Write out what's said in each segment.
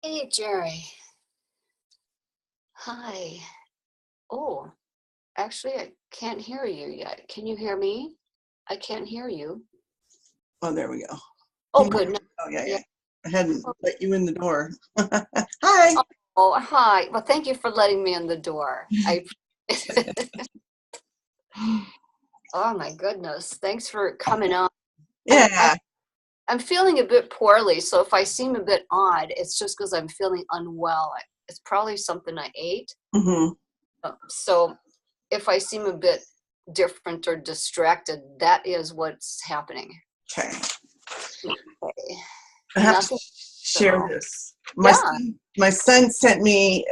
Hey, Jerry. Hi. Oh, actually, I can't hear you yet. Can you hear me? I can't hear you. Oh, there we go. Oh, Can you good. hear me? No, Oh, yeah, yeah. yeah. I hadn't let you in the door. Hi. Oh, hi. Well, thank you for letting me in the door. Oh my goodness. Thanks for coming on. I'm I'm Yeah. I'm feeling a bit poorly, so if I seem a bit odd, it's just because I'm feeling unwell. It's probably something I ate. Hmm. So if I seem a bit different or distracted, that is what's happening. Okay. Okay. I have to Nothing share personal. this. Yeah. My son sent me.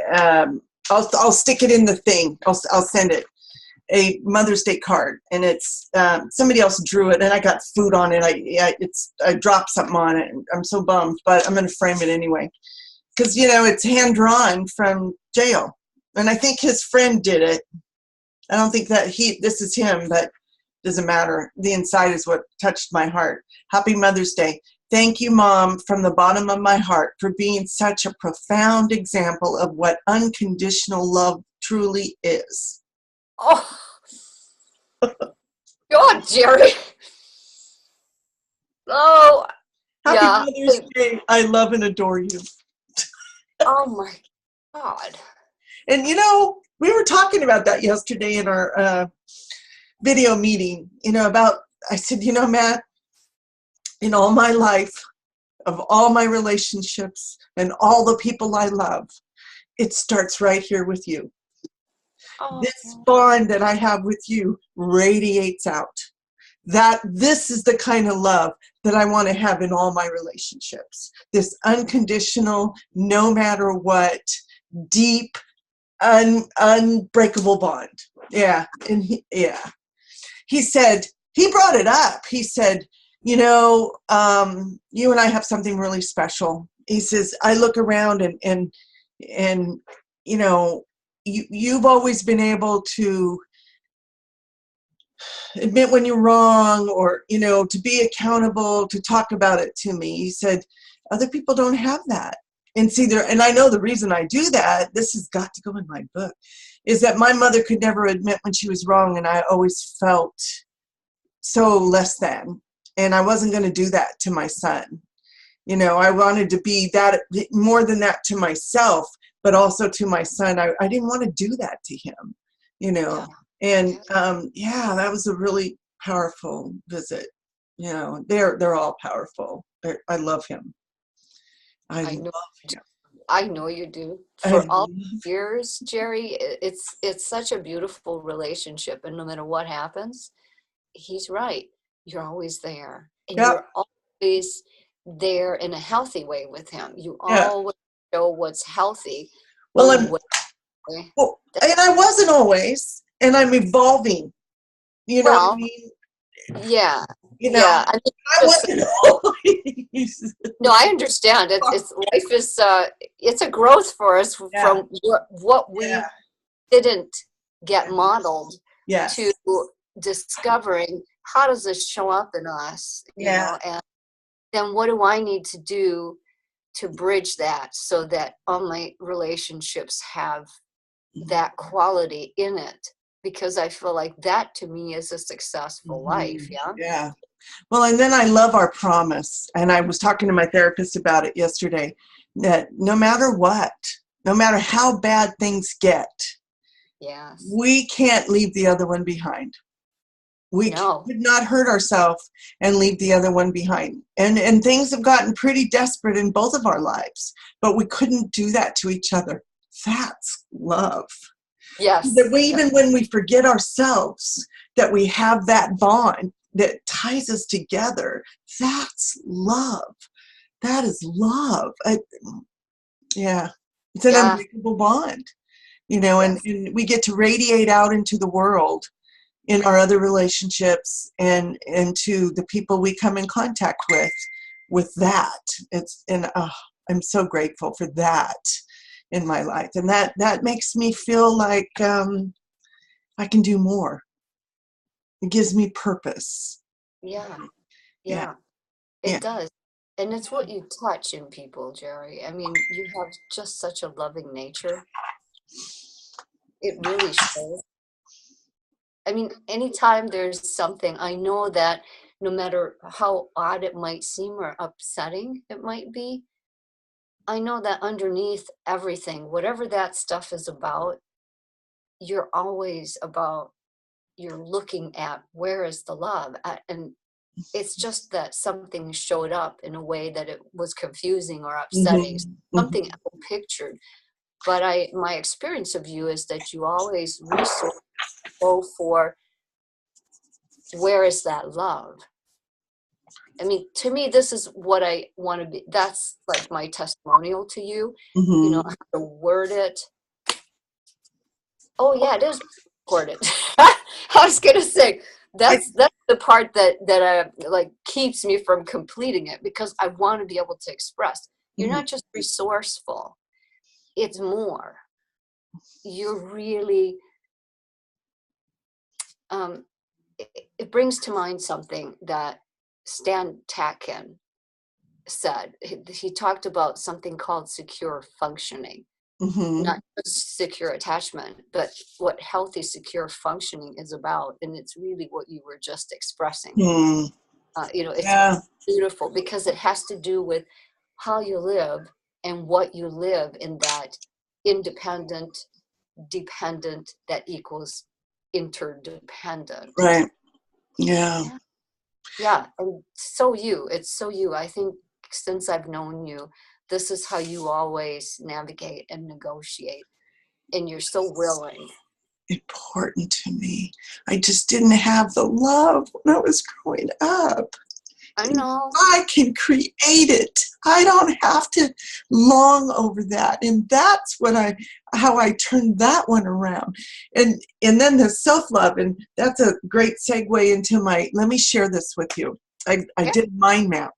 I'll stick it in the thing. I'll send it. A Mother's Day card, and it's somebody else drew it, and I got food on it. I dropped something on it. And I'm so bummed, but I'm going to frame it anyway because it's hand drawn from jail, and I think his friend did it. I don't think that this is him, but doesn't matter. The inside is what touched my heart. Happy Mother's Day. Thank you, Mom, from the bottom of my heart for being such a profound example of what unconditional love truly is. Oh, God, Jerry. Oh, Happy yeah. Mother's Day. I love and adore you. Oh my God. And we were talking about that yesterday in our video meeting, I said, Matt, in all my life, of all my relationships and all the people I love, it starts right here with you. Oh, This bond that I have with you radiates out. That this is the kind of love that I want to have in all my relationships. This unconditional, no matter what, deep, unbreakable bond. Yeah. And he said, he brought it up. He said, you and I have something really special. He says, I look around and you've always been able to admit when you're wrong, or to be accountable, to talk about it to me. He said, other people don't have that. And see there, and I know the reason I do that, this has got to go in my book, is that my mother could never admit when she was wrong, and I always felt so less than. And I wasn't going to do that to my son. I wanted to be that, more than that, to myself, but also to my son. I didn't want to do that to him, you yeah. know. And yeah, that was a really powerful visit. They're all powerful. I love him. I I know. love him. I know you do. I For all love. years, Jerry, it's such a beautiful relationship, and no matter what happens, he's right. You're always there, and Yep. you're always there in a healthy way with him. You Yeah. always show what's healthy Well, in a I'm. way. Well, That, and I wasn't always, and I'm evolving. You know what I well, mean? yeah, You know, yeah. I mean, I just wasn't always. no, I understand. It's life is it's a growth for us Yeah. from what Yeah. we didn't get modeled to Yes. discovering how does this show up in us, Yeah. and then what do I need to do to bridge that so that all my relationships have that quality in it, because I feel like that to me is a successful life. Mhm. Yeah. Yeah. Well, and then I love our promise. And I was talking to my therapist about it yesterday, that no matter what, no matter how bad things get, Yes. we can't leave the other one behind. We No. could not hurt ourselves and leave the other one behind. And things have gotten pretty desperate in both of our lives, but we couldn't do that to each other. That's love. That Yes. we, even when we forget ourselves, that we have that bond that ties us together. That's love. That is love. Yeah, it's an Yeah. unbreakable bond, Yes. and we get to radiate out into the world in our other relationships and to the people we come in contact with that. I'm so grateful for that in my life, and that makes me feel like I can do more. It gives me purpose. Yeah. Yeah, Yeah. It yeah, does. And it's what you touch in people, Jeri. I mean, you have just such a loving nature. It really shows. I mean, anytime there's something, I know that no matter how odd it might seem or upsetting it might be, I know that underneath everything, whatever that stuff is about, you're always about, you're looking at where is the love. And it's just that something showed up in a way that it was confusing or upsetting, Mm-hmm. something Mm-hmm. pictured. But my experience of you is that you always resource go for where is that love. I mean, to me, this is what I want to be. That's like my testimonial to you. You know, Mm-hmm. how to word it. Oh yeah, it is recorded. I was gonna say that's the part that like keeps me from completing it, because I want to be able to express. You're Mhm. not just resourceful. It's more. You're really um, it brings to mind something that Stan Tatkin said. He talked about something called secure functioning, Mhm. not just secure attachment, but what healthy, secure functioning is about. And it's really what you were just expressing. Mm. You know, it's Yeah. beautiful because it has to do with how you live and what you live in that independent, dependent that equals interdependent. Right. Yeah. Yeah. Yeah. And so it's so you. I think since I've known you, this is how you always navigate and negotiate. And you're so willing. Important to me. I just didn't have the love when I was growing up. I know. I can create it. I don't have to long over that. And that's what how I turned that one around. And then the self-love, and that's a great segue into let me share this with you. I Yeah. did mind map.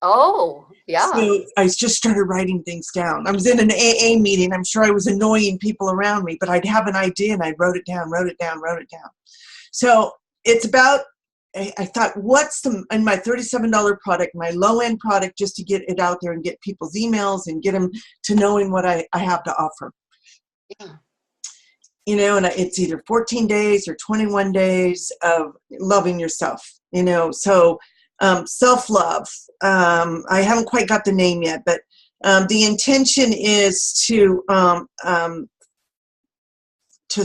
Oh, yeah. So I just started writing things down. I was in an AA meeting. I'm sure I was annoying people around me, but I'd have an idea and I wrote it down, wrote it down, wrote it down. So it's about, I thought, what's in my $37 product, my low-end product, just to get it out there and get people's emails and get them to knowing what I have to offer. Yeah. You know, and it's either 14 days or 21 days of loving yourself, you know. So self-love, I haven't quite got the name yet, but the intention is to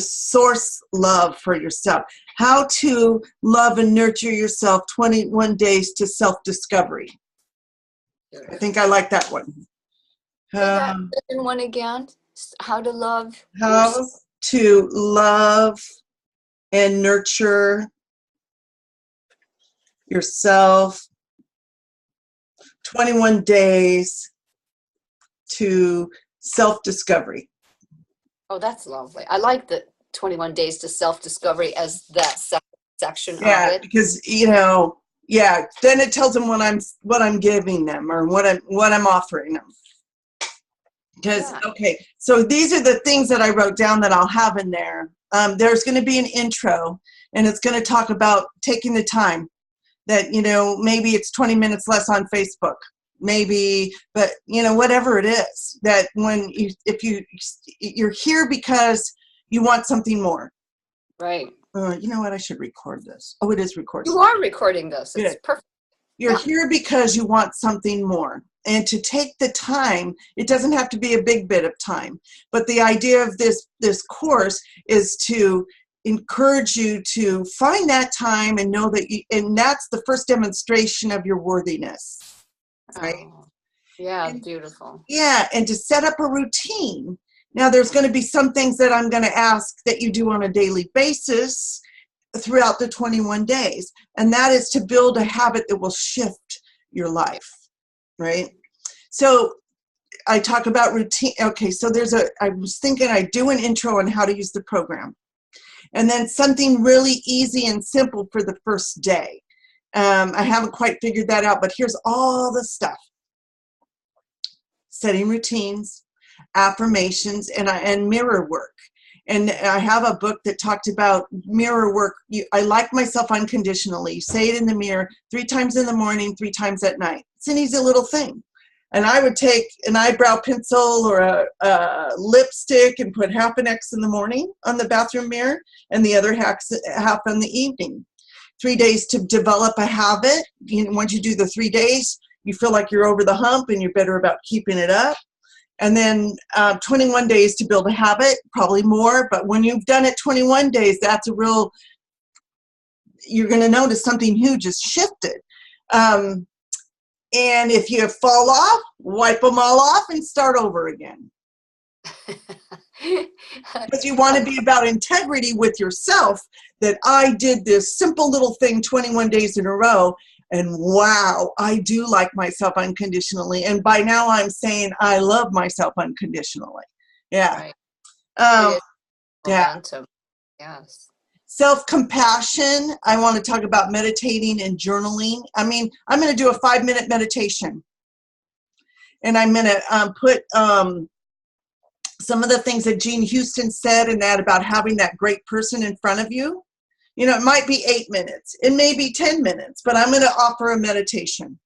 source love for yourself. How to love and nurture yourself, 21 days to self-discovery. I think I like that one. Say that Um, second one again. How to love yourself. how to love and nurture yourself, 21 days to self-discovery. Oh, that's lovely. I like the 21 days to self-discovery as that section of Yeah, it. because you know, yeah, then it tells them what I'm giving them or what I'm offering them. Because Yeah. okay, so these are the things that I wrote down that I'll have in there. There's going to be an intro, and it's going to talk about taking the time. That, you know, maybe it's 20 minutes less on Facebook, maybe, but you know, whatever it is. That when you're here because you want something more. Right. You know what? I should record this. Oh, it is recording. You are recording this. It's Good. perfect. You're Yeah. here because you want something more. And to take the time, it doesn't have to be a big bit of time. But the idea of this course is to encourage you to find that time and know that and that's the first demonstration of your worthiness, right? Oh, yeah. And, Beautiful. yeah, and to set up a routine. Now, there's going to be some things that I'm going to ask that you do on a daily basis throughout the 21 days. And that is to build a habit that will shift your life, right? So I talk about routine. Okay, so I was thinking I'd do an intro on how to use the program. And then something really easy and simple for the first day. I haven't quite figured that out, but here's all the stuff. Setting routines, affirmations, and mirror work. And I have a book that talked about mirror work. I like myself unconditionally. Say it in the mirror 3 times in the morning, 3 times at night. It's an easy little thing. And I would take an eyebrow pencil or a lipstick and put half an X in the morning on the bathroom mirror and the other half in the evening. 3 days to develop a habit. Once you do the 3 days, you feel like you're over the hump and you're better about keeping it up. And then 21 days to build a habit, probably more. But when you've done it 21 days, that's you're going to notice something huge has shifted. And if you fall off, wipe them all off and start over again. Because you want to be about integrity with yourself, that I did this simple little thing 21 days in a row. And wow, I do like myself unconditionally. And by now I'm saying I love myself unconditionally. Yeah. Right. Yeah. Momentum. Yes. Self-compassion. I want to talk about meditating and journaling. I mean, I'm going to do a 5-minute meditation. And I'm going to put some of the things that Jean Houston said in that about having that great person in front of you. It might be 8 minutes. It may be 10 minutes, but I'm going to offer a meditation.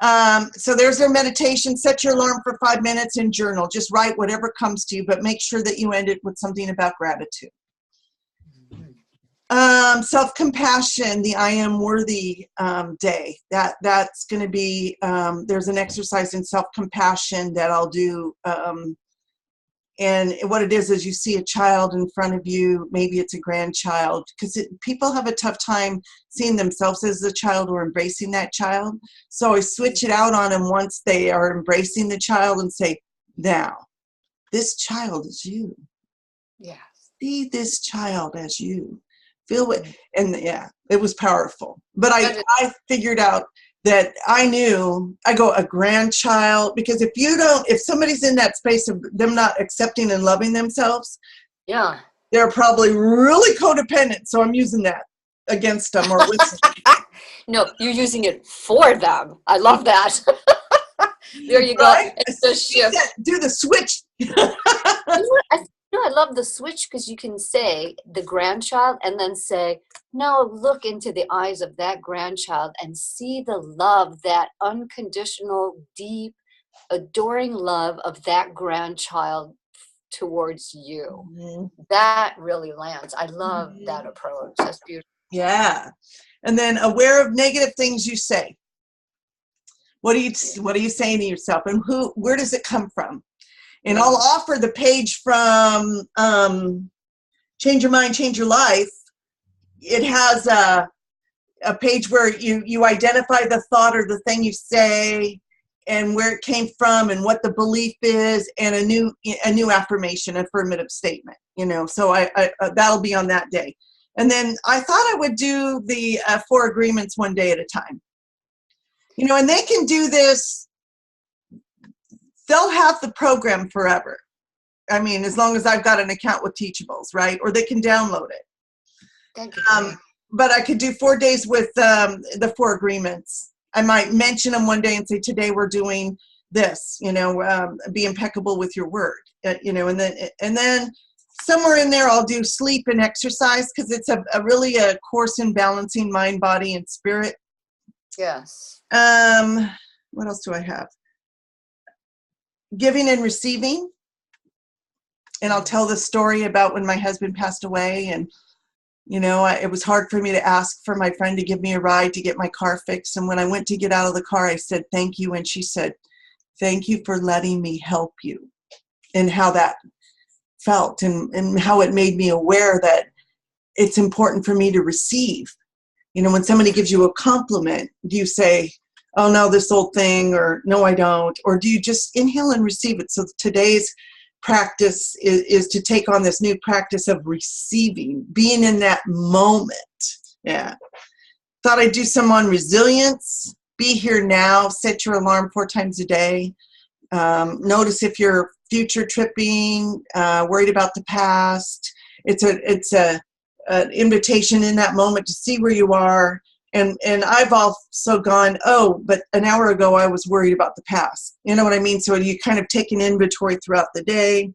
So there's their meditation. Set your alarm for 5 minutes and journal. Just write whatever comes to you, but make sure that you end it with something about gratitude. Self-compassion, the I am worthy day. That's going to be, there's an exercise in self-compassion that I'll do. And what it is you see a child in front of you, maybe it's a grandchild, because people have a tough time seeing themselves as a child or embracing that child. So I switch it out on them once they are embracing the child and say, now, this child is you. Yes. See this child as you. Feel it. And yeah, it was powerful. But I figured out that I knew, a grandchild, because if somebody's in that space of them not accepting and loving themselves, yeah, they're probably really codependent. So I'm using that against them or with them. No, you're using it for them. I love that. There you go. Right? It's the shift. Do the switch. I love the switch, because you can say the grandchild and then say, now look into the eyes of that grandchild and see the love, that unconditional, deep, adoring love of that grandchild towards you. Mm-hmm. That really lands. I love that approach. That's beautiful. Yeah. And then aware of negative things you say. What are you saying to yourself, and where does it come from? And I'll offer the page from Change Your Mind, Change Your Life. It has a page where you identify the thought or the thing you say and where it came from and what the belief is, and a new affirmation, affirmative statement. So I that'll be on that day. And then I thought I would do the 4 agreements one day at a time. And they can do this. They'll have the program forever. I mean, as long as I've got an account with Teachables, right? Or they can download it. But I could do 4 days with the 4 agreements. I might mention them one day and say, today we're doing this, be impeccable with your word, and then somewhere in there I'll do sleep and exercise, because it's really a course in balancing mind, body, and spirit. Yes. What else do I have? Giving and receiving. And I'll tell the story about when my husband passed away, and it was hard for me to ask for my friend to give me a ride to get my car fixed. And when I went to get out of the car, I said, thank you. And she said, thank you for letting me help you. And how that felt, and how it made me aware that it's important for me to receive. When somebody gives you a compliment, do you say, oh no, this old thing, or no, I don't? Or do you just inhale and receive it? So today's practice is to take on this new practice of receiving, being in that moment. Yeah. Thought I'd do some on resilience. Be here now. Set your alarm 4 times a day. Notice if you're future tripping, worried about the past. It's an invitation in that moment to see where you are. And I've also gone, oh, but an hour ago I was worried about the past. You know what I mean? So you kind of take an inventory throughout the day.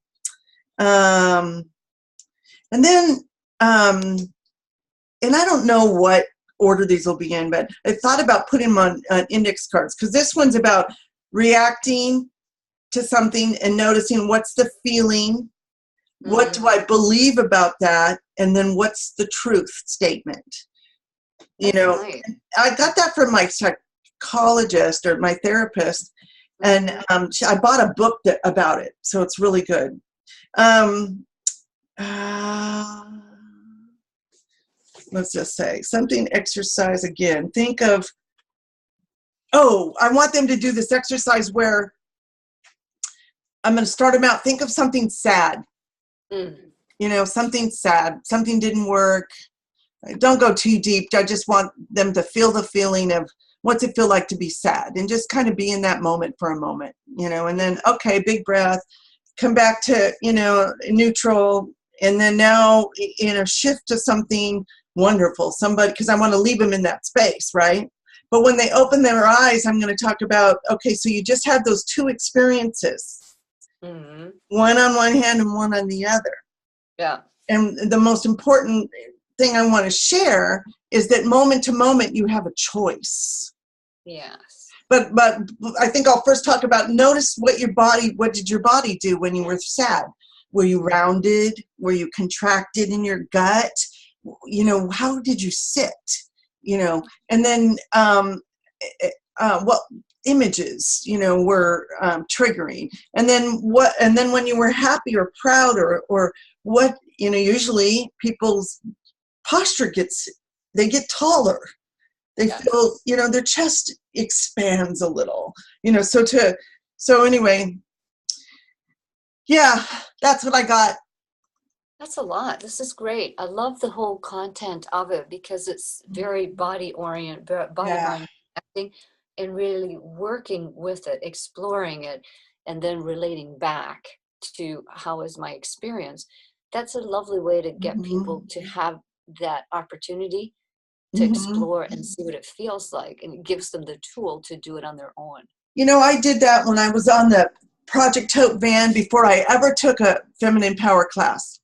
And then, and I don't know what order these will be in, but I thought about putting them on index cards, because this one's about reacting to something and noticing what's the feeling, what do I believe about that, and then what's the truth statement. You know, nice. I got that from my psychologist or my therapist, and I bought a book about it, so it's really good. Let's just say something exercise again. Think of, I want them to do this exercise where I'm going to start them out. Think of something sad. You know, something sad. Something didn't work. Don't go too deep. I just want them to feel the feeling of what's it feel like to be sad, and just kind of be in that moment for a moment, you know, and then, okay, big breath, come back to, you know, neutral, and then now, you know, shift to something wonderful, somebody, because I want to leave them in that space, right? But when they open their eyes, I'm going to talk about, okay, so you just had those two experiences, one on one hand and one on the other. Yeah. And the most important thing I want to share is that moment to moment, you have a choice. Yes. But I think I'll first talk about, notice what did your body do when you were sad? Were you rounded? Were you contracted in your gut? You know, how did you sit? You know, and then what images, you know, were triggering? And then when you were happy or proud or what, you know, usually people's posture they get taller. They feel, you know, their chest expands a little, you know, so anyway, yeah, that's what I got. That's a lot. This is great. I love the whole content of it because it's very body mind acting, and really working with it, exploring it, and then relating back to how is my experience. That's a lovely way to get people to have that opportunity to explore and see what it feels like, and it gives them the tool to do it on their own. You know, I did that when I was on the Project Hope van before I ever took a feminine power class.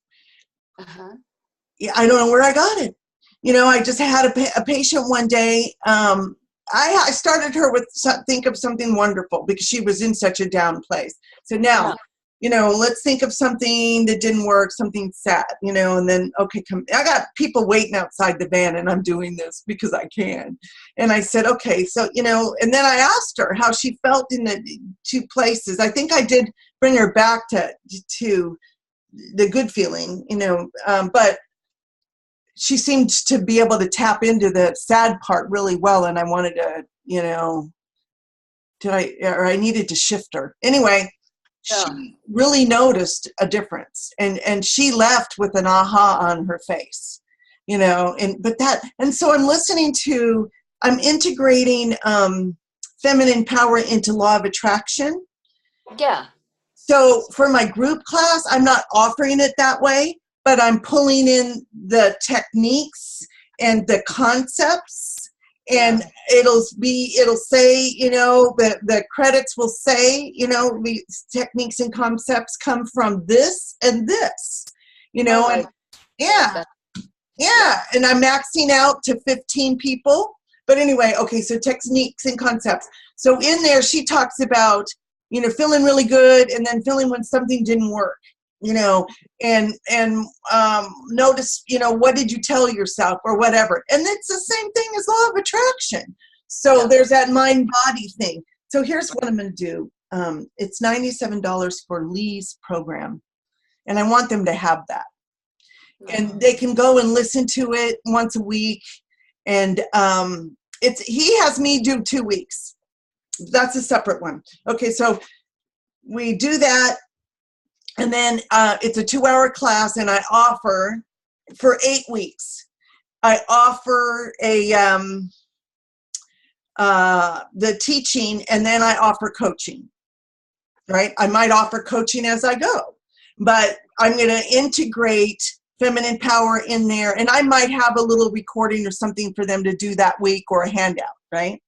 Yeah, I don't know where I got it. You know, I just had a patient one day. I started her with think of something wonderful, because she was in such a down place. So now, you know, let's think of something that didn't work, something sad, you know, and then, okay, I got people waiting outside the van, and I'm doing this because I can. And I said, okay, so, you know, and then I asked her how she felt in the two places. I think I did bring her back to the good feeling, you know, but she seemed to be able to tap into the sad part really well. And I wanted to, you know, I needed to shift her. Anyway, she really noticed a difference, and she left with an aha on her face, you know, and so I'm integrating feminine power into law of attraction. Yeah. So for my group class, I'm not offering it that way, but I'm pulling in the techniques and the concepts, and it'll say, you know, the credits will say, you know, the techniques and concepts come from this and this, you know, and yeah, and I'm maxing out to 15 people. But anyway, okay, so techniques and concepts. So in there, she talks about, you know, feeling really good, and then feeling when something didn't work, you know, and notice, you know, what did you tell yourself or whatever. And it's the same thing as law of attraction. So there's that mind-body thing. So here's what I'm going to do. It's $97 for Lee's program, and I want them to have that. And they can go and listen to it once a week. And he has me do 2 weeks. That's a separate one. Okay, so we do that, and then it's a 2-hour class, and I offer for 8 weeks. I offer the teaching, and then I offer coaching. Right? I might offer coaching as I go, but I'm going to integrate feminine power in there, and I might have a little recording or something for them to do that week, or a handout. Right?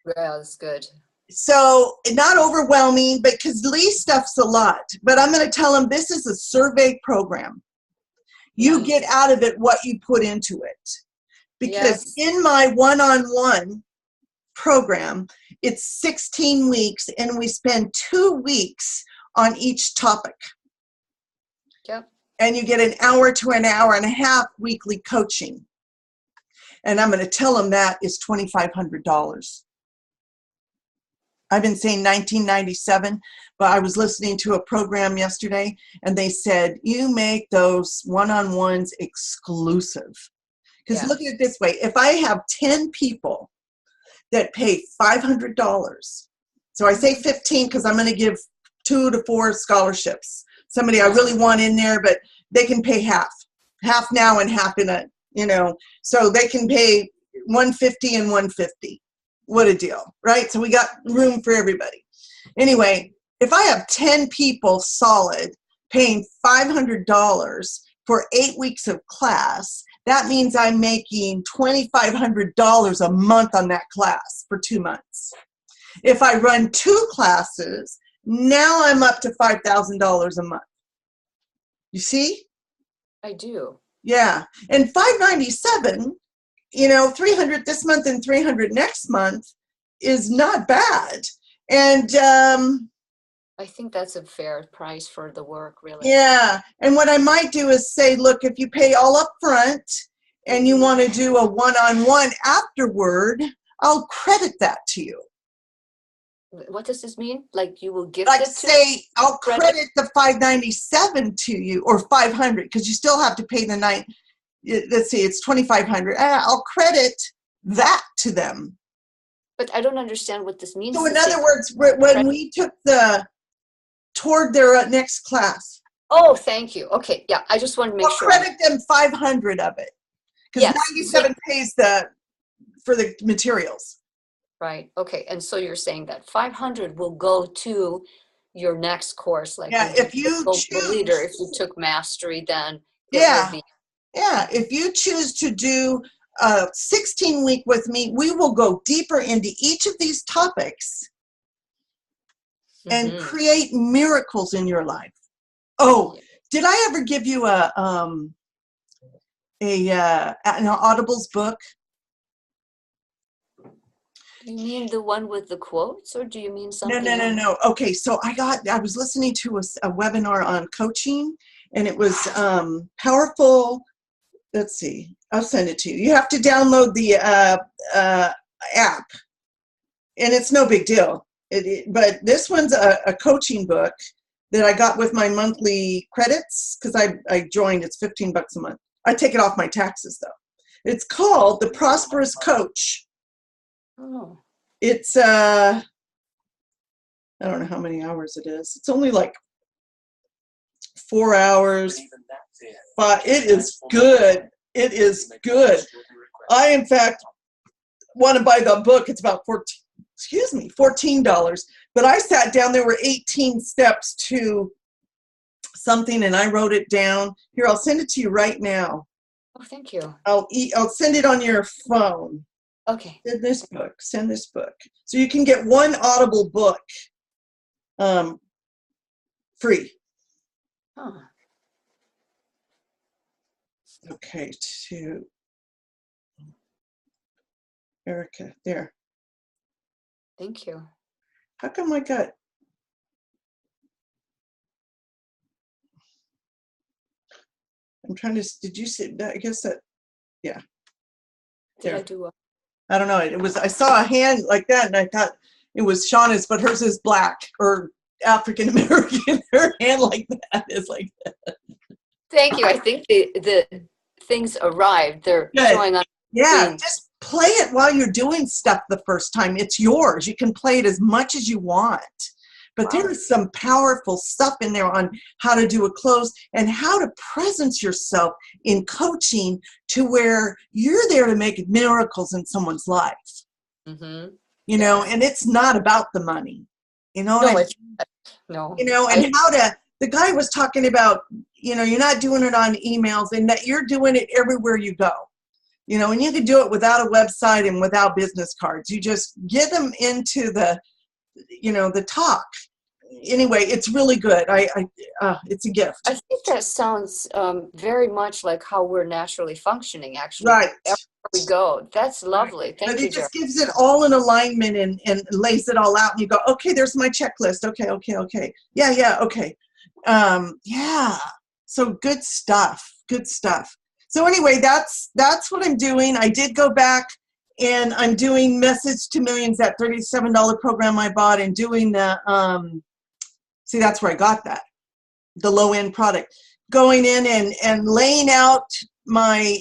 Yeah, that's good. So not overwhelming, because Lee's stuff's a lot. But I'm going to tell them this is a survey program. You Nice. get out of it what you put into it. Because Yes. in my one-on-one program, it's 16 weeks, and we spend 2 weeks on each topic. Yep. And you get an hour to an hour and a half weekly coaching. And I'm going to tell them that is $2,500. I've been saying 1997, but I was listening to a program yesterday, and they said, you make those one-on-ones exclusive. Because Yeah. look at it this way. If I have 10 people that pay $500, so I say 15 because I'm going to give 2 to 4 scholarships. Somebody I really want in there, but they can pay half now and half in a, so they can pay 150 and 150. What a deal, right? So we got room for everybody. Anyway, if I have 10 people solid paying $500 for 8 weeks of class, that means I'm making $2,500 a month on that class for 2 months. If I run 2 classes, now I'm up to $5,000 a month. You see? I do. Yeah. And $597, 300 this month and 300 next month is not bad. And I think that's a fair price for the work, really. yeah. And what I might do is say, look, if you pay all up front and you want to do a one-on-one afterward, I'll credit that to you. What does this mean? Like you will gift Like it to say, I'll credit the $597 to you, or $500, because you still have to pay the let's see, it's $2,500. I'll credit that to them. But I don't understand what this means. So in other words, when we took toward their next class. Oh, thank you. Okay, yeah, I just want to make sure. I'll credit them 500 of it, because 97 pays for the materials. Right. Okay. And so you're saying that 500 will go to your next course, like if you choose, leader. If you took mastery, then it will be. Yeah. If you choose to do a 16-week with me, we will go deeper into each of these topics and create miracles in your life. Oh, did I ever give you an Audibles book? Do you mean the one with the quotes, or do you mean something else? No. Okay, so I was listening to a webinar on coaching, and it was powerful. Let's see, I'll send it to you. You have to download the app, and it's no big deal. But this one's a coaching book that I got with my monthly credits, because I joined. It's $15 a month. I take it off my taxes, though. It's called The Prosperous Coach. Oh. It's I don't know how many hours it is. It's only like 4 hours. But it is good. It is good. I, in fact, want to buy the book. It's about $14. But I sat down. There were 18 steps to something, and I wrote it down. Here, I'll send it to you right now. Oh, thank you. I'll send it on your phone. Okay. Send this book. So you can get one Audible book free. Huh. Okay, to Erica, there. Thank you. How come I got? I'm trying to, did you see that? I guess that, yeah. Did I do what? I don't know. I saw a hand like that, and I thought it was Shauna's, but hers is black or African American. Her hand like that is like that. Thank you. I think the things arrived. They're showing on. Yeah, just play it while you're doing stuff the first time. It's yours. You can play it as much as you want. But there is some powerful stuff in there on how to do a close and how to presence yourself in coaching to where you're there to make miracles in someone's life. Mm-hmm. And it's not about the money. No, it's no. And the guy was talking about, you're not doing it on emails, and that you're doing it everywhere you go. And you can do it without a website and without business cards. You just get them into the talk. anyway, it's really good. It's a gift. I think that sounds very much like how we're naturally functioning, actually. Right. Everywhere we go. That's Right. lovely. But Thank you, it Jeri. just gives it all in alignment and lays it all out. And you go, okay, there's my checklist. Okay. Yeah, okay. Yeah. So good stuff. Good stuff. So anyway, that's what I'm doing. I did go back and I'm doing Message to Millions, that $37 program I bought, and doing the, see, that's where I got that, the low end product. Going in and laying out my,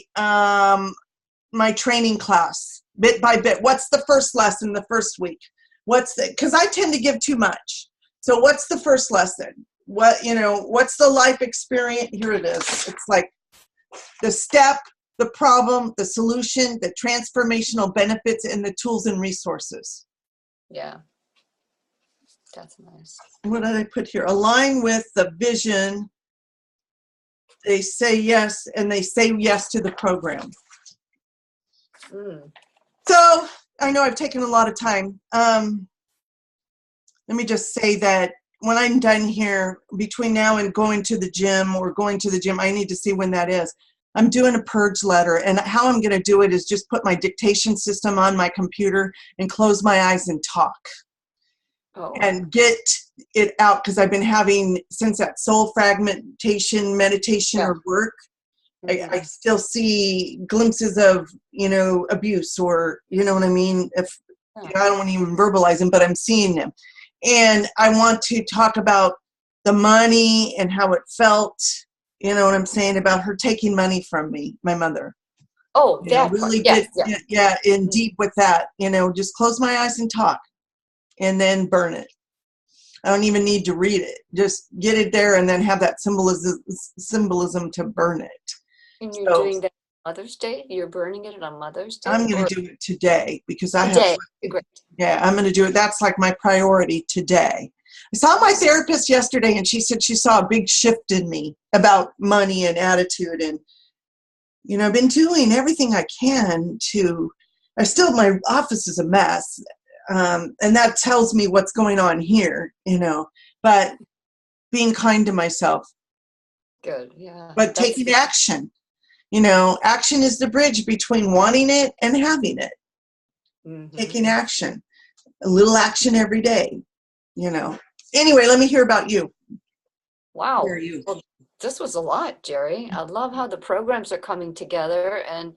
my training class bit by bit. What's the first lesson the first week? Because I tend to give too much. So what's the first lesson? What's the life experience? Here it is. It's like the step, the problem, the solution, the transformational benefits, and the tools and resources. Yeah. That's nice. What did I put here? Align with the vision. They say yes, and they say yes to the program. So I know I've taken a lot of time. Let me just say that when I'm done here, between now and going to the gym, I need to see when that is. I'm doing a purge letter, and how I'm going to do it is just put my dictation system on my computer and close my eyes and talk. Oh. And get it out, because I've been having, since that soul fragmentation meditation or work, I still see glimpses of, abuse, or, you know what I mean? If I don't want to even verbalize them, but I'm seeing them. And I want to talk about the money and how it felt, you know what I'm saying, about her taking money from me, my mother. Oh, that really part. Get in deep with that, just close my eyes and talk, and then burn it. I don't even need to read it. Just get it there and then have that symbolism to burn it. And you're doing that on Mother's Day? You're burning it on Mother's Day? I'm going to do it today, because I have. Great. Yeah, I'm going to do it. That's like my priority today. I saw my therapist yesterday, and she said she saw a big shift in me about money and attitude. And, I've been doing everything I can my office is a mess. And that tells me what's going on here, but being kind to myself. Good, yeah. But taking action. Action is the bridge between wanting it and having it. Taking action. A little action every day, Anyway, let me hear about you. Wow. Where are you? Well, this was a lot, Jeri. I love how the programs are coming together, and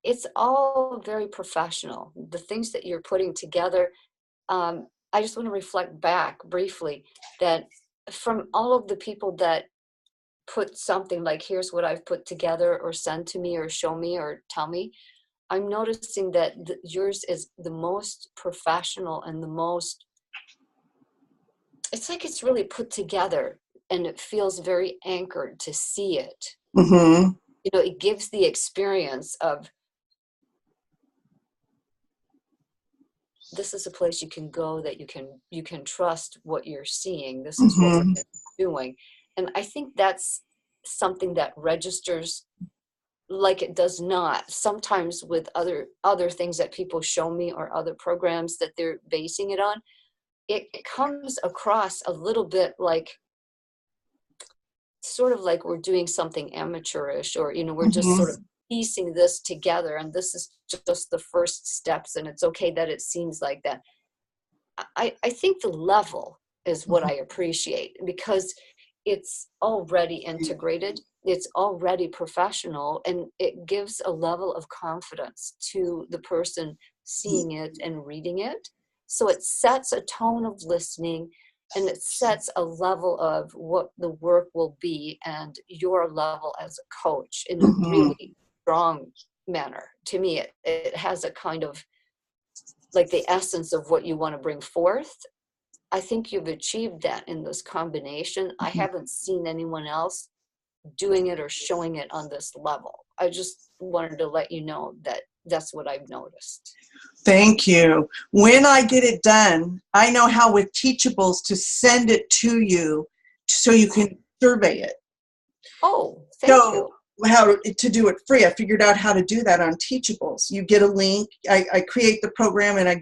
it's all very professional. The things that you're putting together, I just want to reflect back briefly that from all of the people that put something like, here's what I've put together, or send to me, or show me, or tell me, I'm noticing that yours is the most professional and the most, it's like it's really put together, and it feels very anchored to see it. It gives the experience of, this is a place you can go, that you can trust what you're seeing. This is what we're doing. And I think that's something that registers like it does not sometimes with other things that people show me, or other programs that they're basing it on. It comes across a little bit like, sort of like we're doing something amateurish, or we're just sort of piecing this together, and this is just the first steps, and it's okay that it seems like that. I think the level is what I appreciate, because it's already integrated, it's already professional, and it gives a level of confidence to the person seeing it and reading it. So it sets a tone of listening, and it sets a level of what the work will be, and your level as a coach in a really strong manner. To me, it has a kind of like the essence of what you want to bring forth. I think you've achieved that in this combination. I haven't seen anyone else doing it or showing it on this level. I just wanted to let you know that that's what I've noticed. Thank you. When I get it done, I know how with Teachables to send it to you so you can survey it. Oh, thank you. how to do it free. I figured out how to do that on Teachables. You get a link. I create the program and I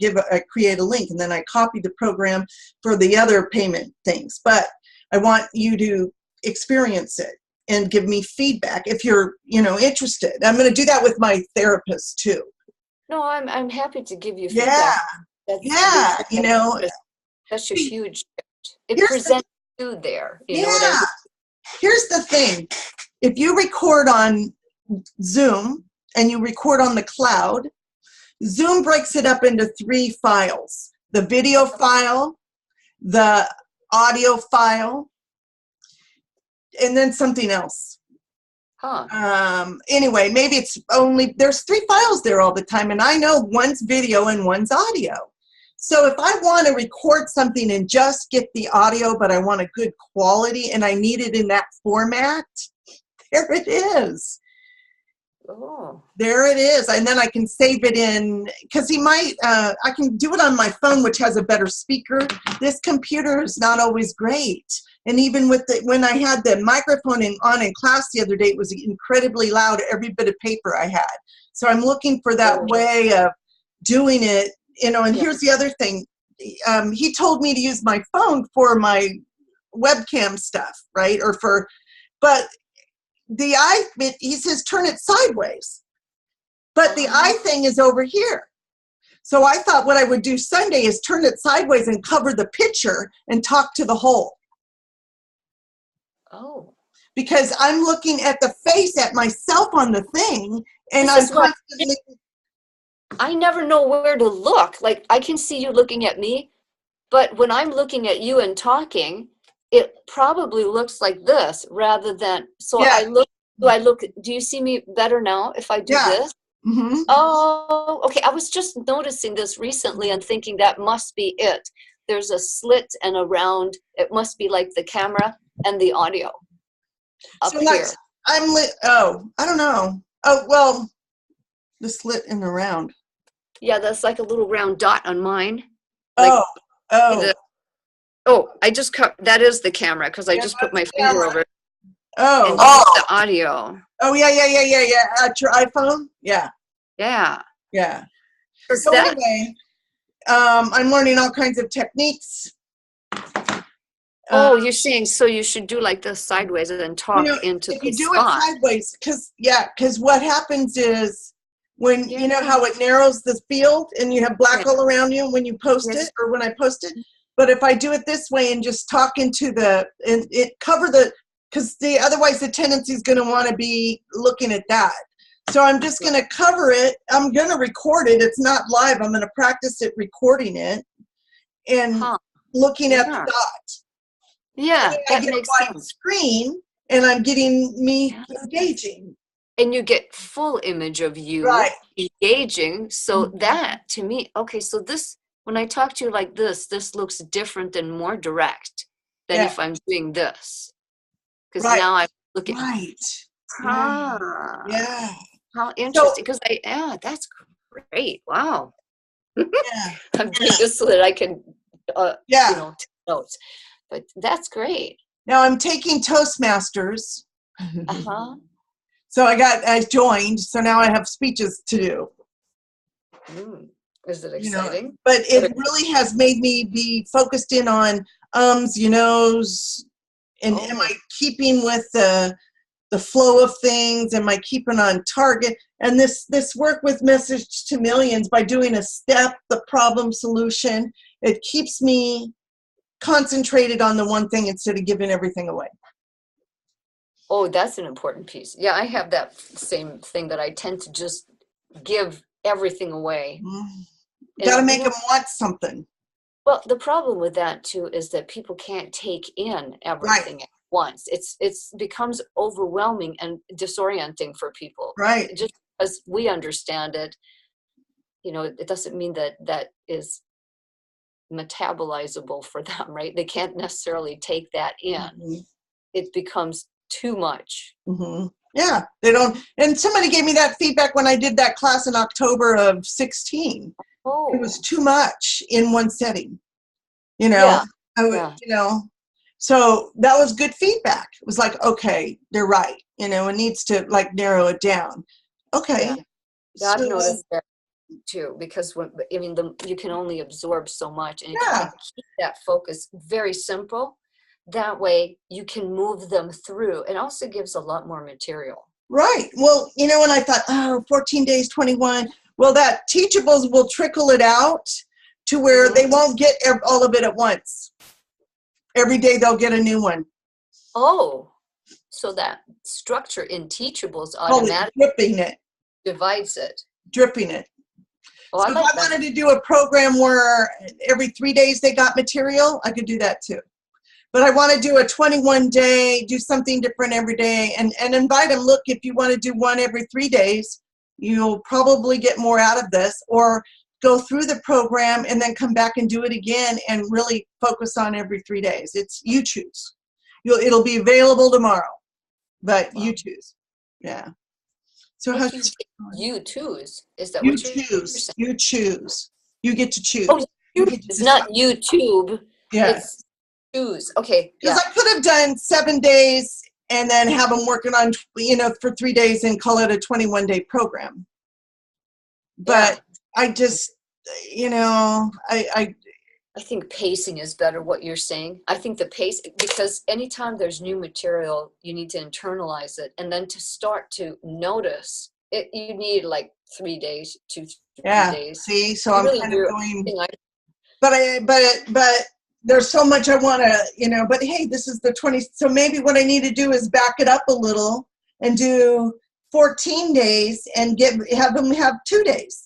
create a link, and then I copy the program for the other payment things. But I want you to experience it and give me feedback if you're, interested. I'm going to do that with my therapist too. No, I'm happy to give you Yeah. feedback. Yeah. That's a huge shift. It presents you there. You know what I mean? Here's the thing. If you record on Zoom and you record on the cloud, Zoom breaks it up into 3 files: the video file, the audio file, and then something else. Anyway, maybe there's 3 files there all the time, and I know one's video and one's audio. So if I want to record something and just get the audio, but I want a good quality and I need it in that format, there it is. Oh. There it is. And then I can save it in, because I can do it on my phone, which has a better speaker. This computer is not always great. And even when I had the microphone on in class the other day, it was incredibly loud, every bit of paper I had. So I'm looking for that way of doing it, and here's the other thing. He told me to use my phone for my webcam stuff, right? But the eye, he says, turn it sideways. But the eye thing is over here. So I thought what I would do Sunday is turn it sideways and cover the picture and talk to the hole. Oh. Because I'm looking at the face at myself on the thing, and I'm constantly... I never know where to look. Like, I can see you looking at me, but when I'm looking at you and talking, it probably looks like this rather than, do you see me better now if I do this? Mm-hmm. Oh, okay. I was just noticing this recently and thinking that must be it. There's a slit and a round. It must be like the camera and the audio up here. I don't know. Oh, well, the slit and the round. Yeah, that's like a little round dot on mine. Like, I just cut. That is the camera because I just put my finger over it. Oh. And the audio. Oh, yeah. At your iPhone? Yeah. Yeah. Yeah. So anyway, I'm learning all kinds of techniques. You're saying so you should do like this sideways and then talk into the spot. If you do it sideways, because what happens is when, you know how it narrows the field and you have black all around you when you post it or when I post it? But if I do it this way and just talk into because otherwise the tendency is going to want to be looking at that. So I'm just going to cover it. I'm going to record it. It's not live. I'm going to practice it, recording it and looking at the dot. Yeah, that makes sense. Screen, and I'm getting me engaging. And you get full image of you engaging. So that, to me, okay, so this, when I talk to you like this looks different and more direct than if I'm doing this. Because now I'm looking. Right. Yeah. How interesting. Because that's great. Wow. I'm doing this so that I can, take notes. But that's great. Now I'm taking Toastmasters. So I joined. So now I have speeches to do. Is it exciting? But it really has made me be focused in on and am I keeping with the flow of things? Am I keeping on target? And this work with Message to Millions, by doing a step, the problem solution, it keeps me concentrated on the one thing instead of giving everything away. Oh, that's an important piece. Yeah, I have that same thing that I tend to just give everything away. Got to make them want something. Well, the problem with that too is that people can't take in everything at once. It becomes overwhelming and disorienting for people. Right. Just as we understand it, it doesn't mean that is metabolizable for them, right? They can't necessarily take that in. It becomes too much. Yeah, they don't. And somebody gave me that feedback when I did that class in October of 16. It was too much in one setting. So that was good feedback. It was like, okay, they're right. It needs to like narrow it down. Yeah. Okay. Yeah, I've So noticed that too, because you can only absorb so much, and if you yeah, can keep that focus very simple, that way you can move them through. It also gives a lot more material. right. Well, and I thought, oh, 14 days, 21. Well, that teachables will trickle it out to where Hmm. they won't get all of it at once. Every day they'll get a new one. Oh, so that structure in teachables Call it automatically dripping it, divides it. dripping it. Oh, I So if like I that. wanted to do a program where every 3 days they got material, I could do that too. But I want to do a 21-day, do something different every day, and invite them, look, if you want to do one every 3 days, you'll probably get more out of this, or go through the program and then come back and do it again and really focus on every 3 days. It's you choose. It'll be available tomorrow, but Wow. you choose. Yeah. So What how's do you say? You choose. Is that you what you're choose? saying? You choose. You get to choose. Oh, You you. get to It's decide. not YouTube. Yeah. It's choose. Okay. Because Yeah. I could have done 7 days and then have them working on, for 3 days and call it a 21-day program. Yeah. But I just, I I think pacing is better, what you're saying. I think the pace, because anytime there's new material, you need to internalize it. And then to start to notice it, you need like 3 days, two, 3 days. see, so You I'm really kind of do. going, Like, but there's so much I want to, but hey, this is the 20, so maybe what I need to do is back it up a little and do 14 days and have them have 2 days.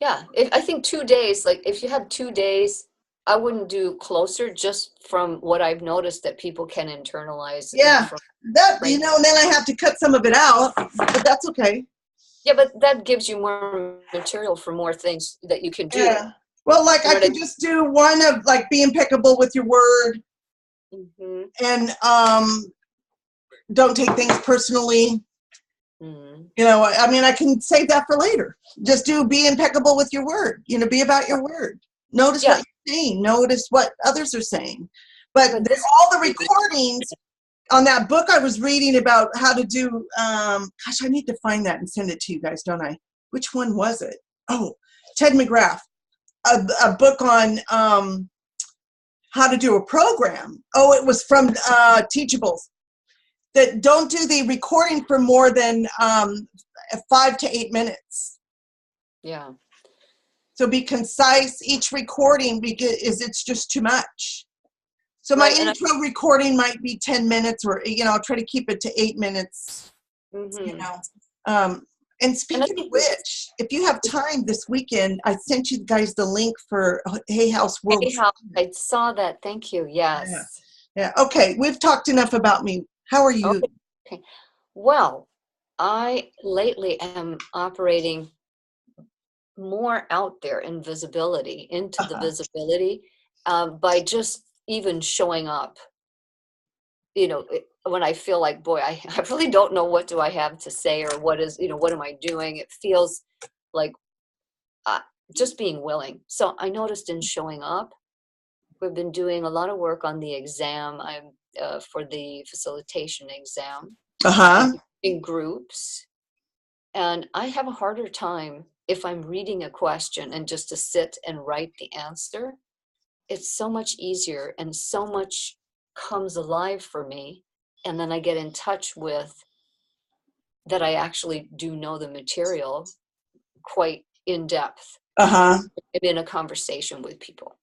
yeah, I think 2 days, like if you had 2 days, I wouldn't do closer, just from what I've noticed that people can internalize and Yeah, from that, brain. and then I have to cut some of it out, but that's okay. Yeah, but that gives you more material for more things that you can do. Yeah. Well, like You I know what could just do one of like be impeccable with your word I mean? and don't take things personally. Hmm. I mean, I can save that for later. Just do be impeccable with your word. Be about your word. Notice what Yeah, you're saying. Notice what others are saying. But but this all the recordings on that book I was reading about how to do, gosh, I need to find that and send it to you guys, don't I? Which one was it? Oh, Ted McGrath, a book on how to do a program. Oh, it was from Teachables. That don't do the recording for more than 5 to 8 minutes. yeah. So be concise each recording because it's just too much. So my Right, and intro recording might be 10 minutes, or I'll try to keep it to 8 minutes. You mm-hmm. know. And And I speaking of think which, if you have time this weekend, I sent you guys the link for Hay House World. anyhow, I saw that. Thank you. Yeah. Yes. Yeah. Okay. We've talked enough about me. How are you? Okay. Okay. Well, I lately am operating more out there in visibility, into the Uh-huh. visibility, by just even showing up. When I feel like, boy, I really don't know what do I have to say, or what am I doing? It feels like uh, just being willing. So I noticed in showing up, we've been doing a lot of work on the exam. I'm for the facilitation exam Uh-huh. in groups, and I have a harder time if I'm reading a question and just to sit and write the answer. It's so much easier and so much comes alive for me, and then I get in touch with that. I actually do know the material quite in depth. Uh-huh. I'm in a conversation with people,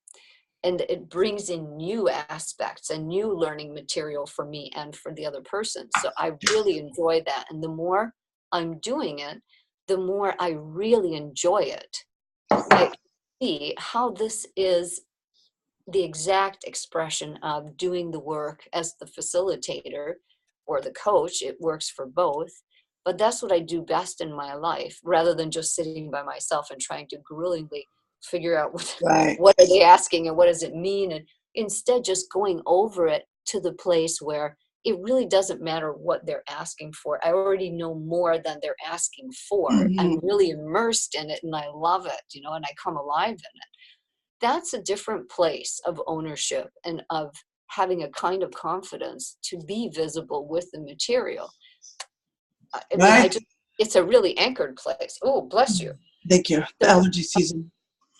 and it brings in new aspects and new learning material for me and for the other person. So I really enjoy that, and the more I'm doing it, the more I really enjoy it. I see how this is the exact expression of doing the work as the facilitator or the coach. It works for both, but that's what I do best in my life, rather than just sitting by myself and trying to gruelingly figure out Right. what are they asking and what does it mean, and instead just going over it to the place where it really doesn't matter what they're asking for. I already know more than they're asking for. Mm-hmm. I'm really immersed in it and I love it, and I come alive in it. That's a different place of ownership and of having a kind of confidence to be visible with the material. I mean, Right. it's a really anchored place. Oh, bless you. Thank you. The So, allergy season.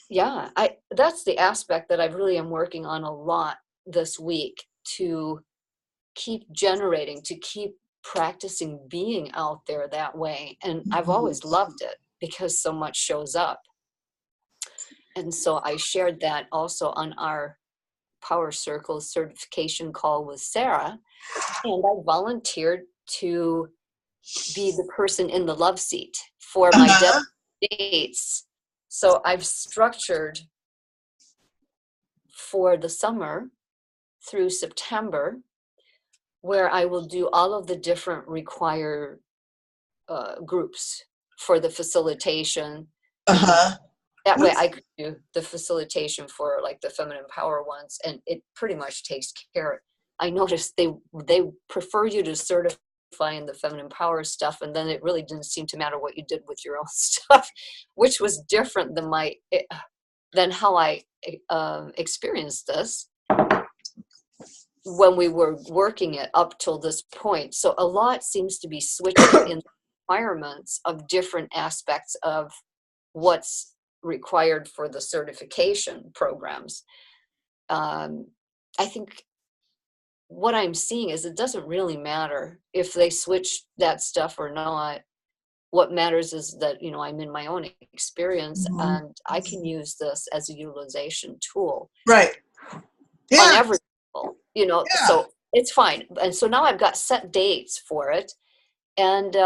yeah, that's the aspect that I really am working on a lot this week, to keep generating, to keep practicing being out there that way. And I've always loved it because so much shows up. And so I shared that also on our Power Circle certification call with Sarah. And I volunteered to be the person in the love seat for my dates. So I've structured for the summer through September, where I will do all of the different required groups for the facilitation. That way I could do the facilitation for like the feminine power ones, and it pretty much takes care. I noticed they prefer you to certify in the feminine power stuff, and then it really didn't seem to matter what you did with your own stuff, which was different than how I experienced this when we were working it up till this point. So a lot seems to be switching in the requirements of different aspects of what's required for the certification programs. I think what I'm seeing is it doesn't really matter if they switch that stuff or not. What matters is that, I'm in my own experience, and I can use this as a utilization tool. Right. Yeah. On every level, so it's fine. And so now I've got set dates for it. And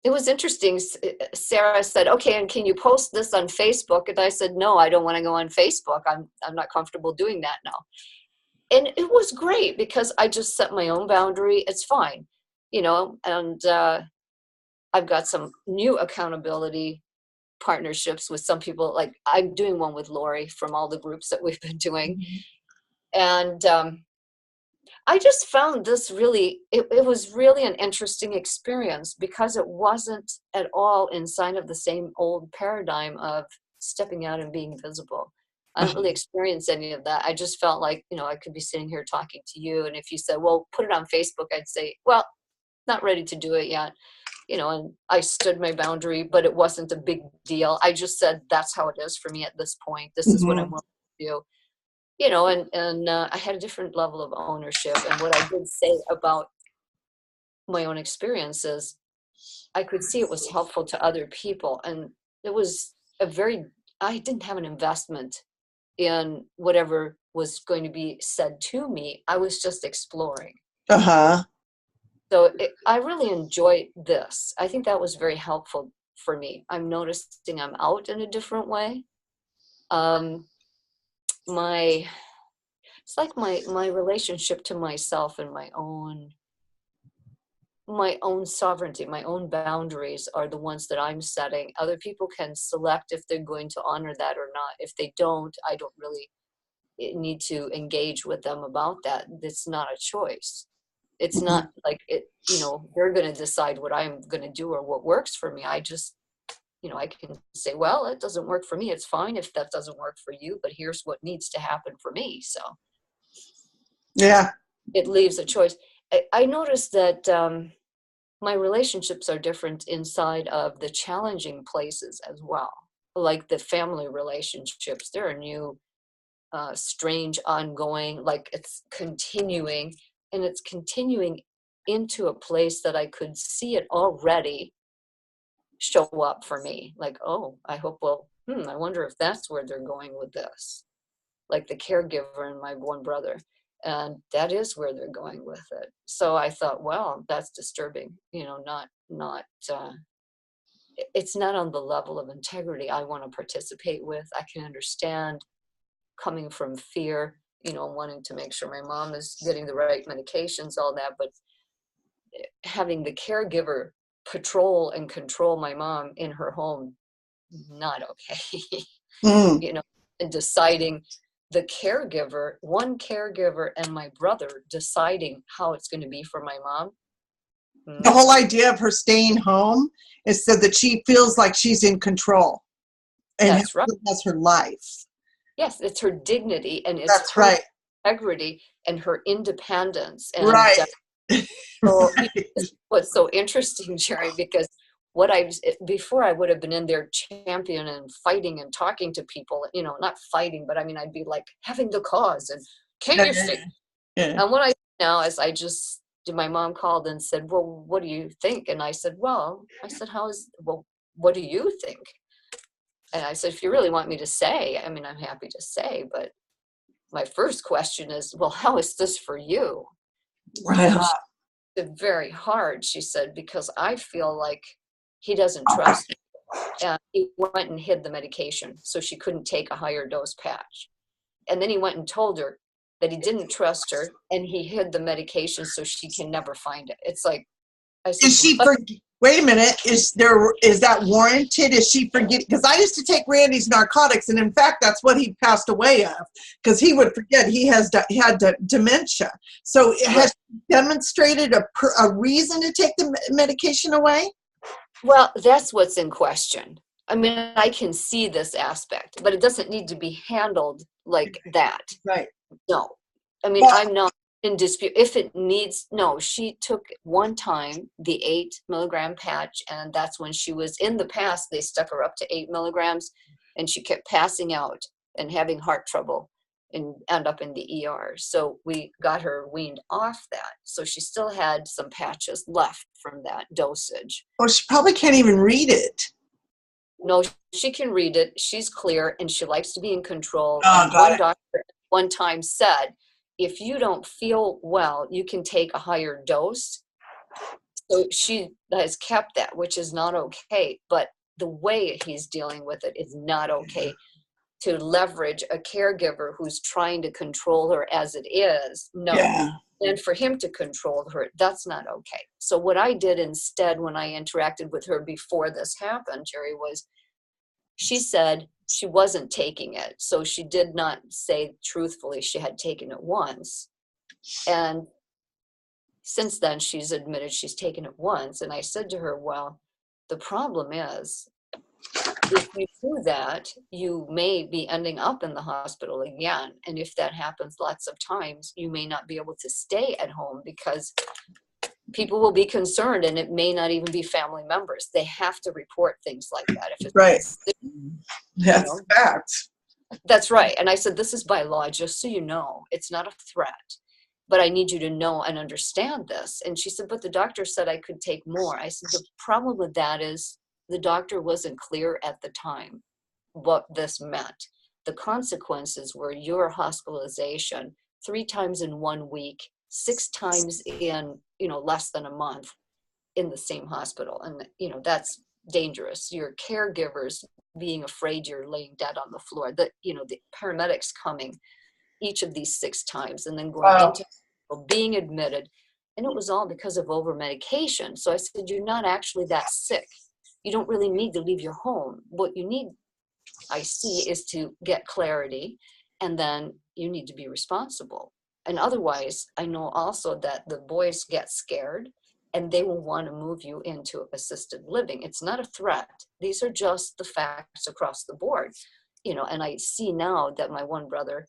it was interesting. Sarah said, okay, and can you post this on Facebook? And I said, no, I don't want to go on Facebook. I'm not comfortable doing that now. And it was great because I just set my own boundary. It's fine, and I've got some new accountability partnerships with some people. Like I'm doing one with Lori from all the groups that we've been doing. And I just found this it was really an interesting experience because it wasn't at all inside of the same old paradigm of stepping out and being visible. I don't really experience any of that. I just felt like, I could be sitting here talking to you. And if you said, well, put it on Facebook, I'd say, well, not ready to do it yet. And I stood my boundary, but it wasn't a big deal. I just said, that's how it is for me at this point. This is what I'm willing to do. And I had a different level of ownership. And what I did say about my own experiences, I could see it was helpful to other people. And it was I didn't have an investment in whatever was going to be said to me. I was just exploring. So I really enjoyed this. I think that was very helpful for me. I'm noticing I'm out in a different way. It's like my relationship to myself and my own sovereignty, my own boundaries are the ones that I'm setting. Other people can select if they're going to honor that or not. If they don't, I don't really need to engage with them about that. It's not a choice. It's not like they're going to decide what I'm going to do or what works for me. I just, I can say, well, it doesn't work for me. It's fine if that doesn't work for you, but here's what needs to happen for me. So yeah, it leaves a choice. I noticed that my relationships are different inside of the challenging places as well. Like the family relationships, there are new, strange, ongoing, like it's continuing, and it's continuing into a place that I could see it already show up for me. Like, oh, I hope, I wonder if that's where they're going with this. Like the caregiver and my one brother. And that is where they're going with it. So I thought, well, that's disturbing, it's not on the level of integrity I want to participate with. I can understand coming from fear, wanting to make sure my mom is getting the right medications, all that, but having the caregiver patrol and control my mom in her home, not okay. And deciding one caregiver and my brother deciding how it's going to be for my mom. The whole idea of her staying home is so that she feels like she's in control and that's right. has her life. Yes, it's her dignity, and that's right. integrity and her independence. And Right. so what's so interesting, Jeri, because before I would have been in there champion and fighting and talking to people, not fighting, but I mean, I'd be like having the cause and can't you see? Yeah. And what I do now is my mom called and said, well, what do you think? And I said, well, what do you think? And I said, if you really want me to say, I mean, I'm happy to say, but my first question is, well, how is this for you? Right. And she said, very hard, she said, because I feel like he doesn't trust me. And he went and hid the medication so she couldn't take a higher dose patch. And then he went and told her that he didn't trust her and he hid the medication so she can never find it. It's like, I said, Is she wait a minute, is that warranted? Is she forgetting? Because I used to take Randy's narcotics, and in fact that's what he passed away of, because he would forget. He had dementia. So it has demonstrated a reason to take the medication away? Well, that's what's in question. I mean, I can see this aspect, but it doesn't need to be handled like that. Right. No. I mean, I'm not in dispute. If it needs, no, she took one time the 8 milligram patch, and that's when she was in the past, they stuck her up to 8 milligrams, and she kept passing out and having heart trouble and end up in the ER. So we got her weaned off that. So she still had some patches left from that dosage. Oh, she probably can't even read it. No, she can read it. She's clear, and she likes to be in control. Oh, And got one it. doctor one time said, if you don't feel well, you can take a higher dose. So she has kept that, which is not okay. But the way he's dealing with it is not okay. To leverage a caregiver who's trying to control her as it is, no. Yeah. And for him to control her, that's not okay. So what I did instead when I interacted with her before this happened, Jeri, was she said she wasn't taking it. So she did not say truthfully she had taken it once. And since then, she's admitted she's taken it once. And I said to her, well, the problem is, if you do that, you may be ending up in the hospital again. And if that happens lots of times, you may not be able to stay at home because people will be concerned, and it may not even be family members. They have to report things like that. If it's Right. That's fact. That's right. And I said, this is by law, just so you know, it's not a threat, but I need you to know and understand this. And she said, but the doctor said I could take more. I said, the problem with that is the doctor wasn't clear at the time what this meant. The consequences were your hospitalization 3 times in 1 week, 6 times in, less than a month in the same hospital. And, that's dangerous. Your caregivers being afraid you're laying dead on the floor, the paramedics coming each of these 6 times and then going into being admitted. And it was all because of over medication. So I said, you're not actually that sick. You don't really need to leave your home. What you need, I see, is to get clarity, and then you need to be responsible. And otherwise, I know also that the boys get scared and they will want to move you into assisted living. It's not a threat. These are just the facts across the board. And I see now that my one brother,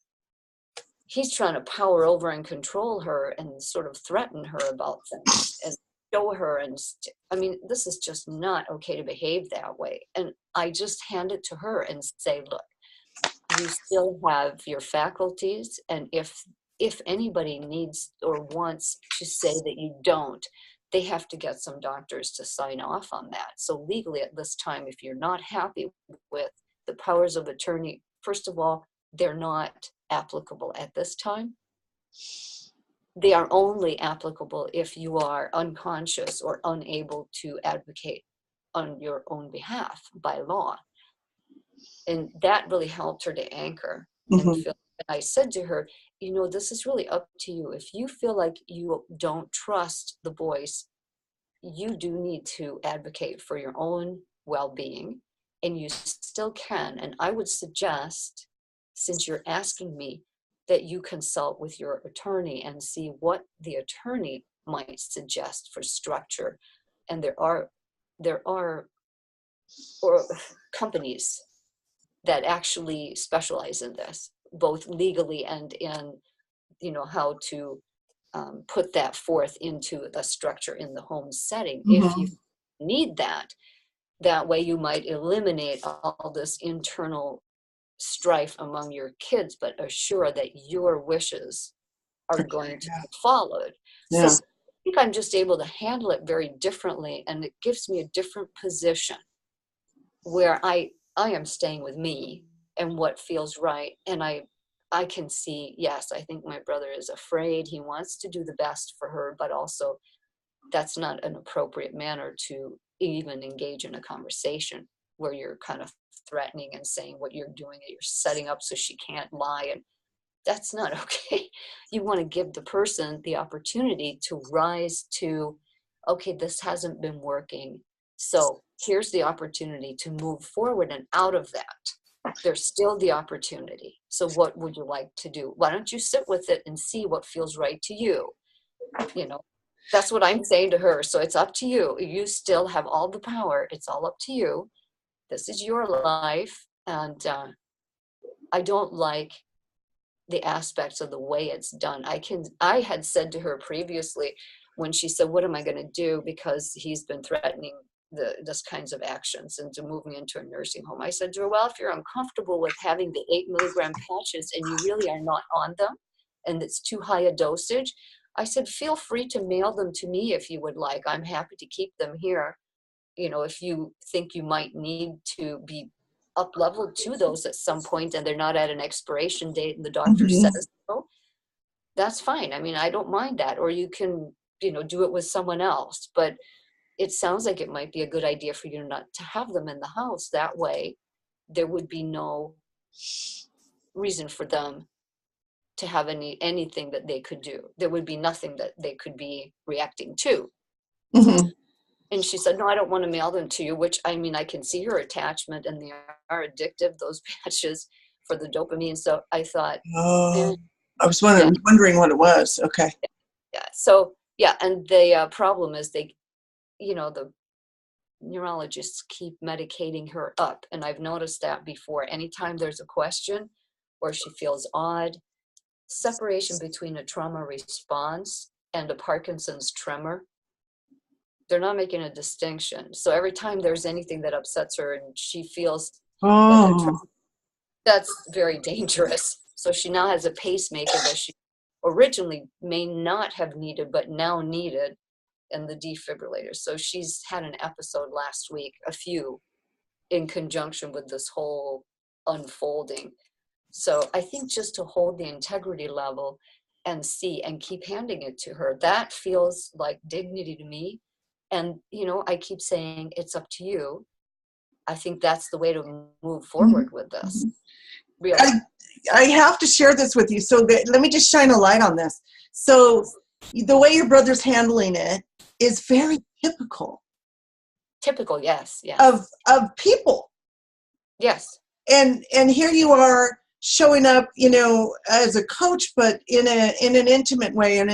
he's trying to power over and control her and sort of threaten her about things and show her. And I mean, this is just not okay to behave that way. And I just hand it to her and say, look, you still have your faculties. And if anybody needs or wants to say that you don't, they have to get some doctors to sign off on that. So legally at this time, if you're not happy with the powers of attorney, first of all, they're not applicable at this time. They are only applicable if you are unconscious or unable to advocate on your own behalf by law. And that really helped her to anchor and feel. And I said to her, this is really up to you. If you feel like you don't trust the boys, you do need to advocate for your own well-being, and you still can. And I would suggest, since you're asking me, that you consult with your attorney and see what the attorney might suggest for structure. And there are companies that actually specialize in this, both legally and in how to put that forth into the structure in the home setting. If you Mhm. need that way you might eliminate all this internal strife among your kids, but assure that your wishes are going to be followed. So Yeah. I think I'm just able to handle it very differently, and it gives me a different position where I am staying with me and what feels right. And I can see, yes, I think my brother is afraid. He wants to do the best for her, but also that's not an appropriate manner to even engage in a conversation where you're kind of threatening and saying what you're doing and you're setting up so she can't lie, and that's not okay. You want to give the person the opportunity to rise to, okay, this hasn't been working, so here's the opportunity to move forward, and out of that there's still the opportunity. So what would you like to do? Why don't you sit with it and see what feels right to you? you know that's what I'm saying to her. So it's up to you. You still have all the power. It's all up to you. This is your life. And I don't like the aspects of the way it's done. I had said to her previously, when she said, what am I going to do, because he's been threatening this kinds of actions and to moving into a nursing home, I said to her, well, if you're uncomfortable with having the 8 milligram patches and you really are not on them and it's too high a dosage, I said, feel free to mail them to me if you would like. I'm happy to keep them here. If you think you might need to be up leveled to those at some point and they're not at an expiration date and the doctor Mhm. says so, that's fine. I mean, I don't mind that. Or you can, do it with someone else. But it sounds like it might be a good idea for you not to have them in the house. That way, there would be no reason for them to have anything that they could do. There would be nothing that they could be reacting to. Mhm. And she said, no, I don't want to mail them to you, which, I mean, I can see her attachment, and they are addictive, those patches, for the dopamine. So I thought, Oh, I was yeah, wondering what it was. Okay. yeah. So, yeah. And the problem is the neurologists keep medicating her up. And I've noticed that before. Anytime there's a question or she feels odd, separation between a trauma response and a Parkinson's tremor, they're not making a distinction. So every time there's anything that upsets her and she feels like a Oh. that's very dangerous. So she now has a pacemaker that she originally may not have needed, but now needed, and the defibrillator. So she's had an episode last week, a few, in conjunction with this whole unfolding. So I think just to hold the integrity level and see and keep handing it to her, that feels like dignity to me. And, I keep saying, it's up to you. I think that's the way to move Mhm. forward with this, Mhm. really. I I have to share this with you. So let me just shine a light on this. So the way your brother's handling it is very typical Typical, yes, of yes, people. yes. And here you are showing up, as a coach, but in an intimate way, and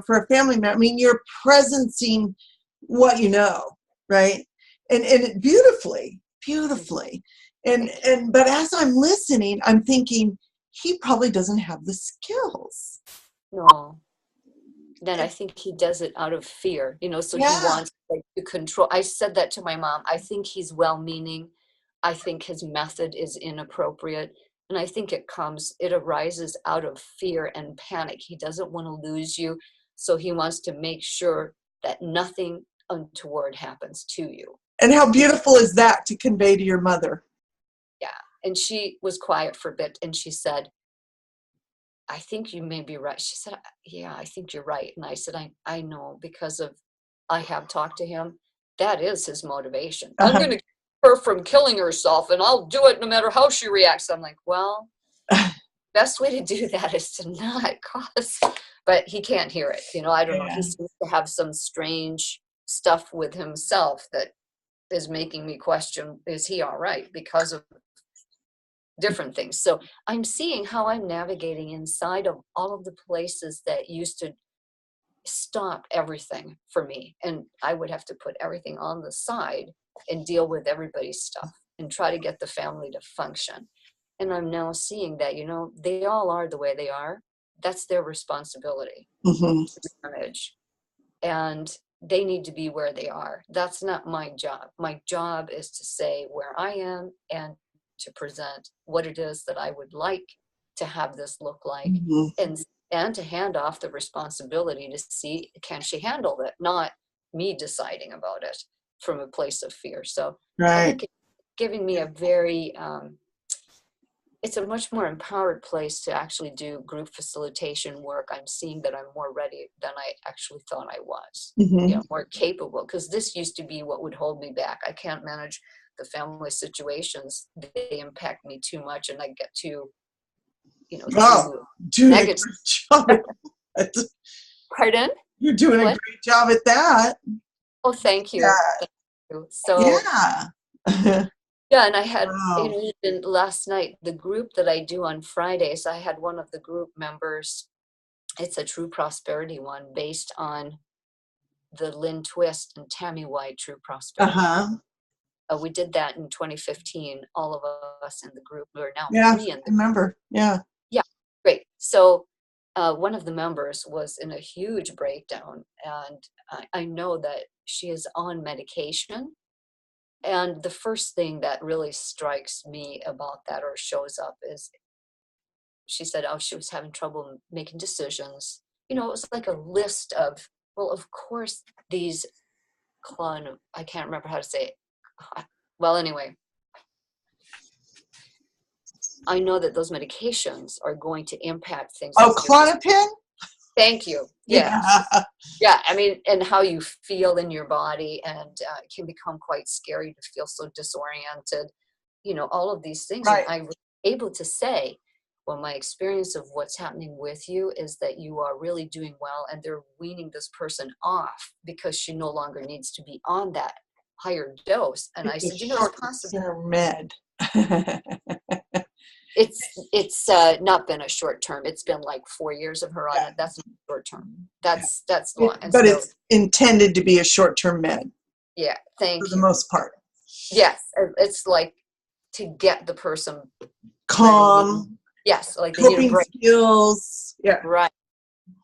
for a family member. I mean, you're presencing what you know, right? And it beautifully. Thank you. And but as I'm listening, I'm thinking he probably doesn't have the skills. No, then I think he does it out of fear, so he Yeah. wants like to control. I said that to my mom. I think he's well-meaning. I think his method is inappropriate. And I think it arises out of fear and panic. He doesn't want to lose you. So he wants to make sure that nothing untoward happens to you. And how He, beautiful is that to convey to your mother? yeah. And she was quiet for a bit and she said, I think you may be right. She said, yeah, I think you're right. And I said, I know, because I have talked to him. That is his motivation. I'm going to keep her from killing herself and I'll do it no matter how she reacts. I'm like, well, best way to do that is to not cause, but he can't hear it. I don't know. He Yeah. seems to have some strange stuff with himself that is making me question, is he all right, because of different things. So I'm seeing how I'm navigating inside of all of the places that used to stop everything for me. And I would have to put everything on the side and deal with everybody's stuff and try to get the family to function. And I'm now seeing that, they all are the way they are. that's their responsibility Mm-hmm. to manage. And they need to be where they are. That's not my job. My job is to say where I am and to present what it is that I would like to have this look like, Mm-hmm. and to hand off the responsibility to see, can she handle it? Not me deciding about it from a place of fear. So I Right. think it's giving me a very, it's a much more empowered place to actually do group facilitation work. I'm seeing that I'm more ready than I actually thought I was, Mm-hmm. more capable, because this used to be what would hold me back. I can't manage the family situations. They impact me too much, and I get too, Wow, too doing a negative. great job at that. Pardon? You're doing a What? great job at that. Oh, thank you. Yeah. Thank you. So, Yeah. yeah, and I had, Wow. even last night, the group that I do on Fridays, I had one of the group members. It's a true prosperity one based on the Lynn Twist and Tammy White True Prosperity. Uh-huh. We did that in 2015, all of us in the group. We're now Yeah, 3 in I the, remember. Yeah. yeah, great. So one of the members was in a huge breakdown, and I know that she is on medication. And the first thing that really strikes me about that, or shows up, is she said, oh, she was having trouble making decisions. It was like a list of, well, of course, these I can't remember how to say it. Well, anyway, I know that those medications are going to impact things Oh, like your Clonopin? thank you. Yes. Yeah. Yeah. I mean, and how you feel in your body, and it can become quite scary to feel so disoriented, all of these things. And Right. I was able to say, well, my experience of what's happening with you is that you are really doing well, and they're weaning this person off because she no longer needs to be on that higher dose. And I It's a said, it's possible. short-term med. It's not been a short term. It's been like 4 years of her on it. That's not short term. That's long. And But so, it's intended to be a short-term med yeah, for thank the you. most part. Yes, it's like to get the person where they need. Calm, Yes, like they need a coping break. skills. Yeah. Right,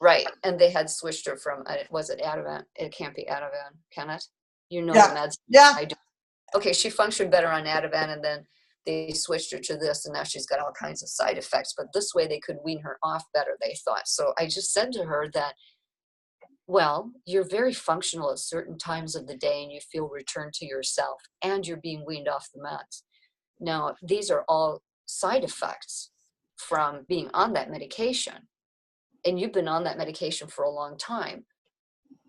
right. And they had switched her from, was it Ativan? It can't be Ativan, can it? The Yeah. meds. Yeah. I do. Okay, she functioned better on Ativan, and then they switched her to this, and now she's got all kinds of side effects. But this way they could wean her off better, they thought. So I just said to her that, well, you're very functional at certain times of the day, and you feel returned to yourself, and you're being weaned off the meds. Now, these are all side effects from being on that medication, and you've been on that medication for a long time.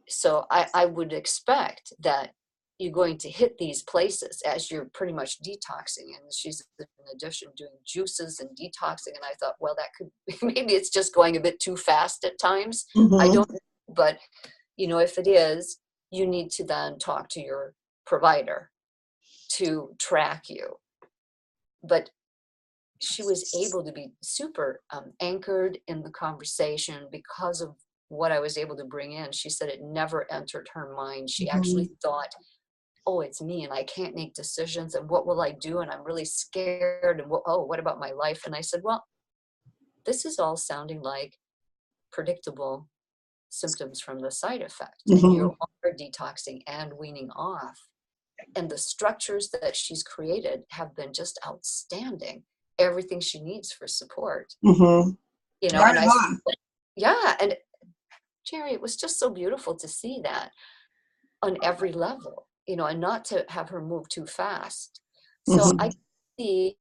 So I would expect that you're going to hit these places as you're pretty much detoxing. And she's, in addition, doing juices and detoxing. And I thought, well, that could, maybe it's just going a bit too fast at times. I Mm-hmm. don't know. But, if it is, you need to then talk to your provider to track you. But she was able to be super anchored in the conversation because of what I was able to bring in. She said it never entered her mind. She Mm-hmm. actually thought, oh, it's me and I can't make decisions, and what will I do? And I'm really scared. And what about my life? And I said, well, this is all sounding like predictable symptoms from the side effect. And Mm-hmm. you are detoxing and weaning off. And the structures that she's created have been just outstanding. Everything she needs for support. Mm-hmm. Right And I said, on. yeah. And Jeri, it was just so beautiful to see that on every level, and not to have her move too fast. So Mm-hmm. I see,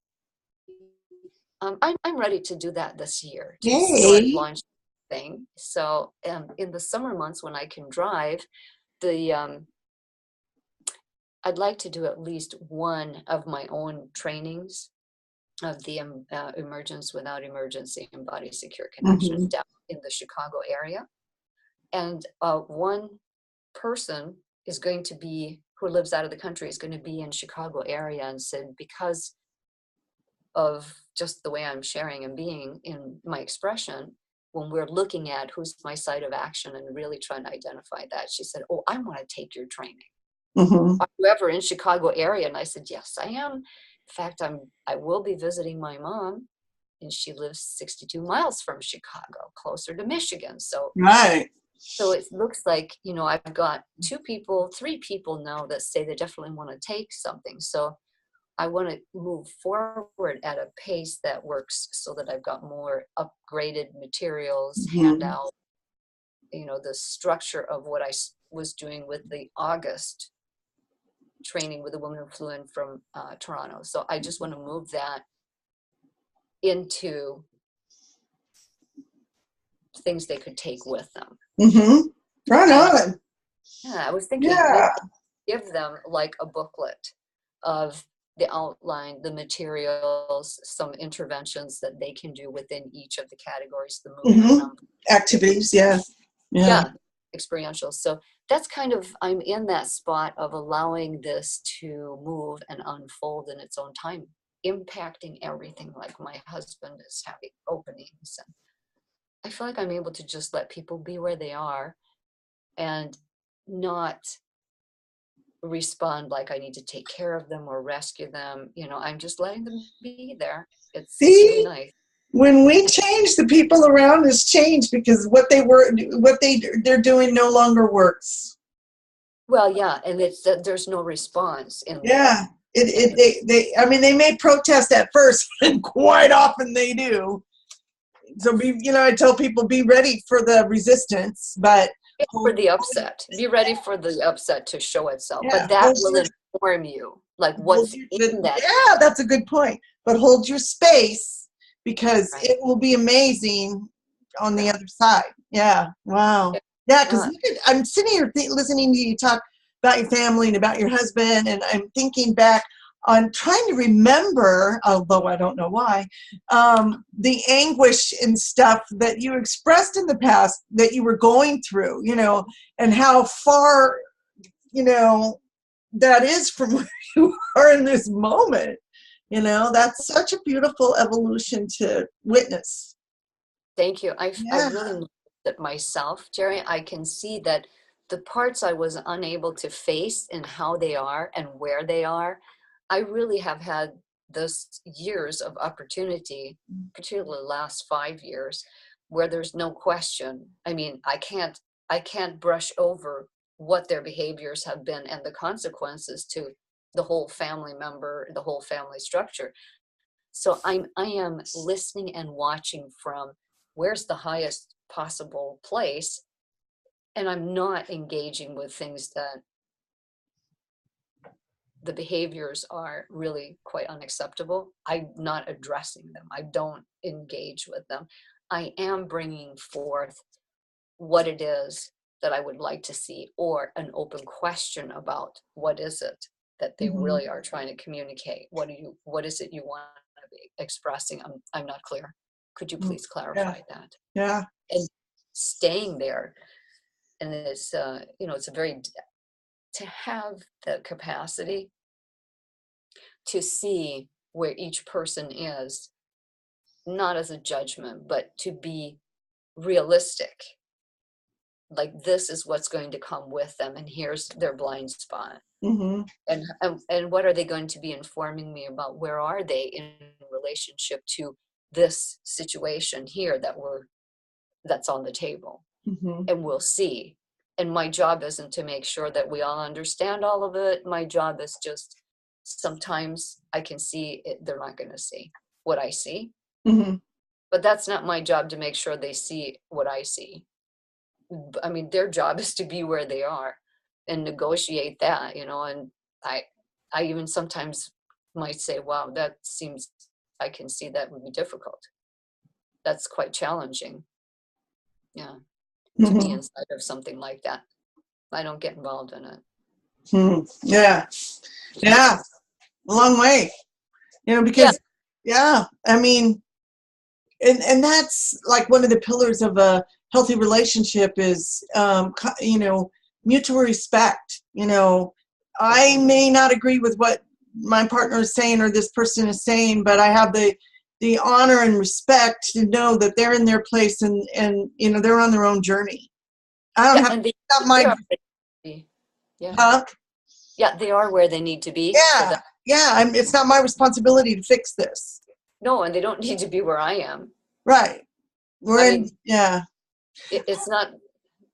I'm ready to do that this year, to start Yay. launching thing. So in the summer months when I can drive, the I'd like to do at least one of my own trainings of the Emergence Without Emergency and Body Secure Connection Mm-hmm. down in the Chicago area. And one person is going to be, who lives out of the country, is going to be in Chicago area, and said, because of just the way I'm sharing and being in my expression, when we're looking at who's my site of action and really trying to identify that, she said, oh, I want to take your training. Mm-hmm. Are you ever in Chicago area? And I said, yes, I am. In fact, I will be visiting my mom and she lives 62 miles from Chicago, closer to Michigan. So Right. so it looks like, you know, I've got 3 people now that say they definitely want to take something. So I want to move forward at a pace that works so that I've got more upgraded materials, Mm-hmm. handout, you know, the structure of what I was doing with the August training with the woman who flew in from Toronto. So I just want to move that into things they could take with them. Mm-hmm. Right And on. yeah, I was thinking maybe Yeah. give them like a booklet of the outline, the materials, some interventions that they can do within each of the categories, the movement, Mm-hmm. Activities. Yeah. Yeah. yeah, experiential. So that's kind of, I'm in that spot of allowing this to move and unfold in its own time, impacting everything. Like my husband is having openings, and I feel like I'm able to just let people be where they are and not respond like I need to take care of them or rescue them. You know, I'm just letting them be there. It's really See, nice. when we change, the people around us change because they're doing no longer works. Well, yeah, and it's that there's no response in there. Yeah. I mean, they may protest at first, and quite often they do. So I tell people be ready for the resistance, but For hold, the upset. Be ready for the upset to show itself, but yeah, that will inform you, like what's in that. yeah, that's a good point. But hold your space because Right. it will be amazing on the Yeah. other side. Yeah. Wow. Yeah, because Yeah. I'm sitting here listening to you talk about your family and about your husband, and I'm thinking back on trying to remember, although I don't know why, the anguish and stuff that you expressed in the past that you were going through, and how far, that is from where you are in this moment. That's such a beautiful evolution to witness. Thank you. I Yeah. really know that myself, Jerry. I can see that the parts I was unable to face and how they are and where they are, I really have had those years of opportunity, particularly the last 5 years, where there's no question. I mean, I can't brush over what their behaviors have been and the consequences to the whole family member, the whole family structure. So I am listening and watching from where's the highest possible place, and I'm not engaging with things that the behaviors are really quite unacceptable. I'm not addressing them. I don't engage with them. I am bringing forth what it is that I would like to see, or an open question about what is it that they Mm-hmm. really are trying to communicate. What is it you want to be expressing? I'm not clear. Could you please Yeah. clarify that? Yeah. And staying there, and it's it's a very, to have the capacity to see where each person is, not as a judgment, but to be realistic. Like, this is what's going to come with them, and here's their blind spot. Mm-hmm. And what are they going to be informing me about? Where are they in relationship to this situation here that's on the table? Mm-hmm. And we'll see. And my job isn't to make sure that we all understand all of it. My job is just, sometimes I can see it, they're not going to see what I see. Mm-hmm. But that's not my job to make sure they see what I see. I mean, their job is to be where they are and negotiate that, and I even sometimes might say, wow, that seems, I can see that would be difficult. That's quite challenging. Yeah. To be Mm-hmm. inside of something like that. I don't get involved in it. Mm-hmm. Yeah. Yeah. A long way, Yeah. because, yeah, I mean, and that's like one of the pillars of a healthy relationship is, mutual respect. I may not agree with what my partner is saying or this person is saying, but I have the honor and respect to know that they're in their place, and they're on their own journey. I don't Yeah. have And not they my are, yeah. huh? Yeah. They are where they need to be. So Yeah, that, yeah. It's not my responsibility to fix this. No, and they don't need to be where I am. Right. I mean, Yeah. it's not,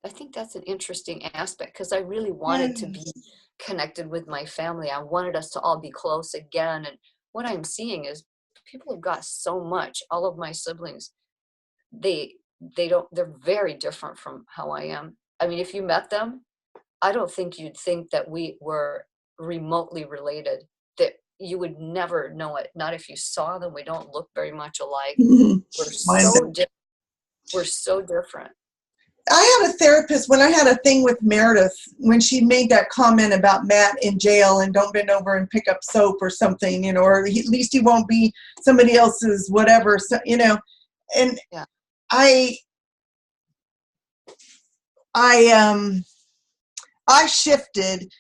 I think that's an interesting aspect because I really wanted to be Yes. connected with my family. I wanted us to all be close again. And what I'm seeing is people have got so much. All of my siblings, they they're very different from how I am. I mean, if you met them, I don't think you'd think that we were remotely related, that you would never know it. Not if you saw them. We don't look very much alike. We're Mine so does. different. We're so different. I had a therapist when I had a thing with Meredith when she made that comment about Matt in jail and don't bend over and pick up soap or something, or at least he won't be somebody else's whatever, so, and Yeah. I I I shifted,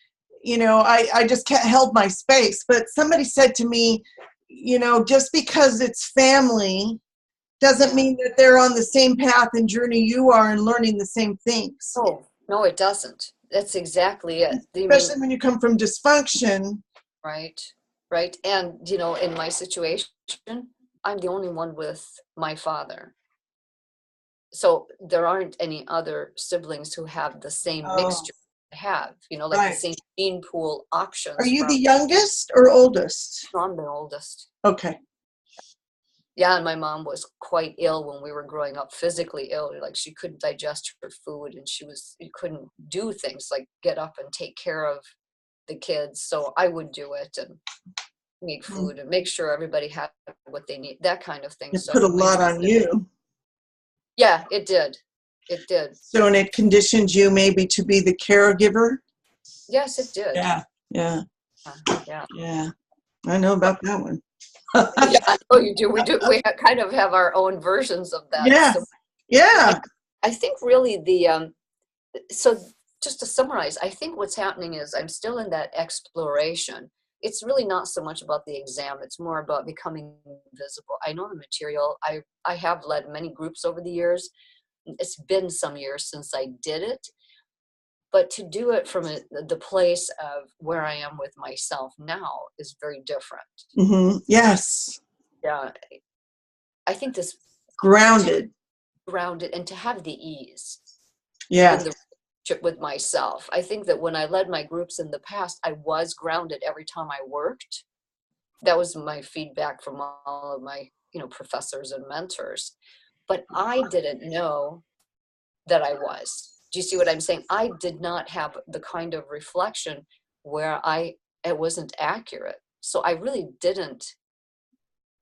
I just held my space, but somebody said to me, just because it's family doesn't Yeah. mean that they're on the same path and journey you are and learning the same things. Oh, no, it doesn't. That's exactly it. I mean, Especially when you come from dysfunction. right, right. And, in my situation, I'm the only one with my father. So there aren't any other siblings who have the same Oh, mixture I have, like the right. same gene pool Are options you from, the youngest or oldest? no, I'm the oldest. Okay. Yeah, and my mom was quite ill when we were growing up, physically ill. Like she couldn't digest her food and she couldn't do things like get up and take care of the kids. So I would do it and make food and make sure everybody had what they need, that kind of thing. It put a So I lot on did it. you. Yeah, it did. It did. So, and it conditioned you maybe to be the caregiver? Yes, it did. Yeah. Yeah. Yeah. Yeah. I know about that one. Yeah, I know you do. We do. We kind of have our own versions of that. So Yes. Yeah. I think really so just to summarize, I think what's happening is I'm still in that exploration. It's really not so much about the exam. It's more about becoming visible. I know the material. I have led many groups over the years. It's been some years since I did it, but to do it from the place of where I am with myself now is very different. Yes. Yeah, I think this Grounded. grounded and to have the ease in the Yes. relationship with myself. I think that when I led my groups in the past, I was grounded every time I worked. That was my feedback from all of my, professors and mentors. But I didn't know that I was. Do you see what I'm saying? I did not have the kind of reflection where it wasn't accurate. So I really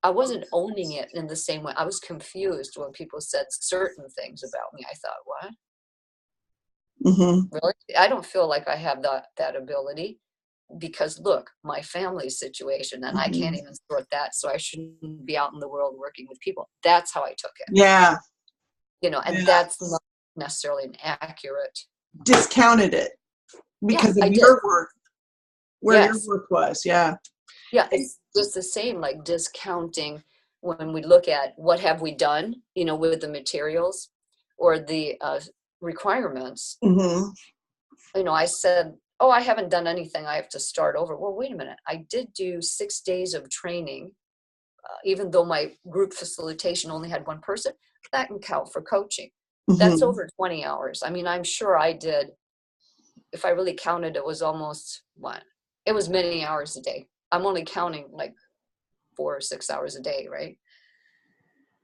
I wasn't owning it in the same way. I was confused when people said certain things about me. I thought, what? Really? I don't feel like I have that ability because look, my family's situation and I can't even sort that. So I shouldn't be out in the world working with people. That's how I took it, Yeah. and Yeah. that's not necessarily an accurate. Discounted it Yeah, because of I did. your worth, where your Yes. worth was. Yeah. Yeah. It's just the same, like discounting when we look at what have we done, with the materials or the requirements. I said, oh, I haven't done anything. I have to start over. Well, wait a minute. I did do 6 days of training, even though my group facilitation only had one person. That can count for coaching. That's over 20 hours. I mean, I'm sure I did. If I really counted, it was almost what? It was many hours a day. I'm only counting like 4 or 6 hours a day, right?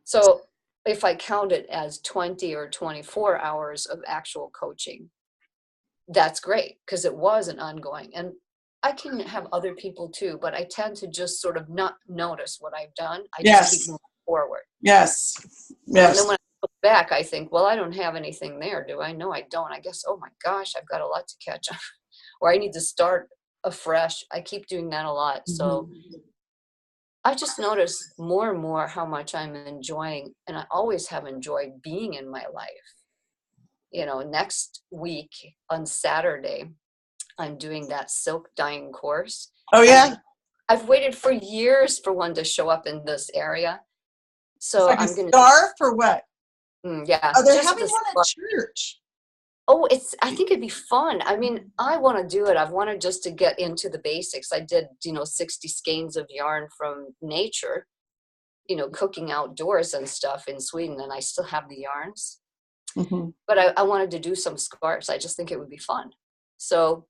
So if I count it as 20 or 24 hours of actual coaching, that's great because it was an ongoing. And I can have other people too, but I tend to just sort of not notice what I've done. I just keep moving forward. Yes. And then when I look back, I think, well, I don't have anything there, do I? No, I don't. I guess, oh my gosh, I've got a lot to catch up, or I need to start afresh. I keep doing that a lot. So I just notice more and more how much I'm enjoying, and I always have enjoyed being in my life. Next week on Saturday, I'm doing that silk dyeing course. Oh, yeah. And I've waited for years for one to show up in this area. So Like I'm a going to. scarf or what? Yeah. Oh, they're Just having this. one at church. Oh, I think it'd be fun. I mean, I want to do it. I've wanted just to get into the basics. I did, 60 skeins of yarn from nature. cooking outdoors and stuff in Sweden, and I still have the yarns. Mm-hmm. But I wanted to do some scarves. I just think it would be fun. So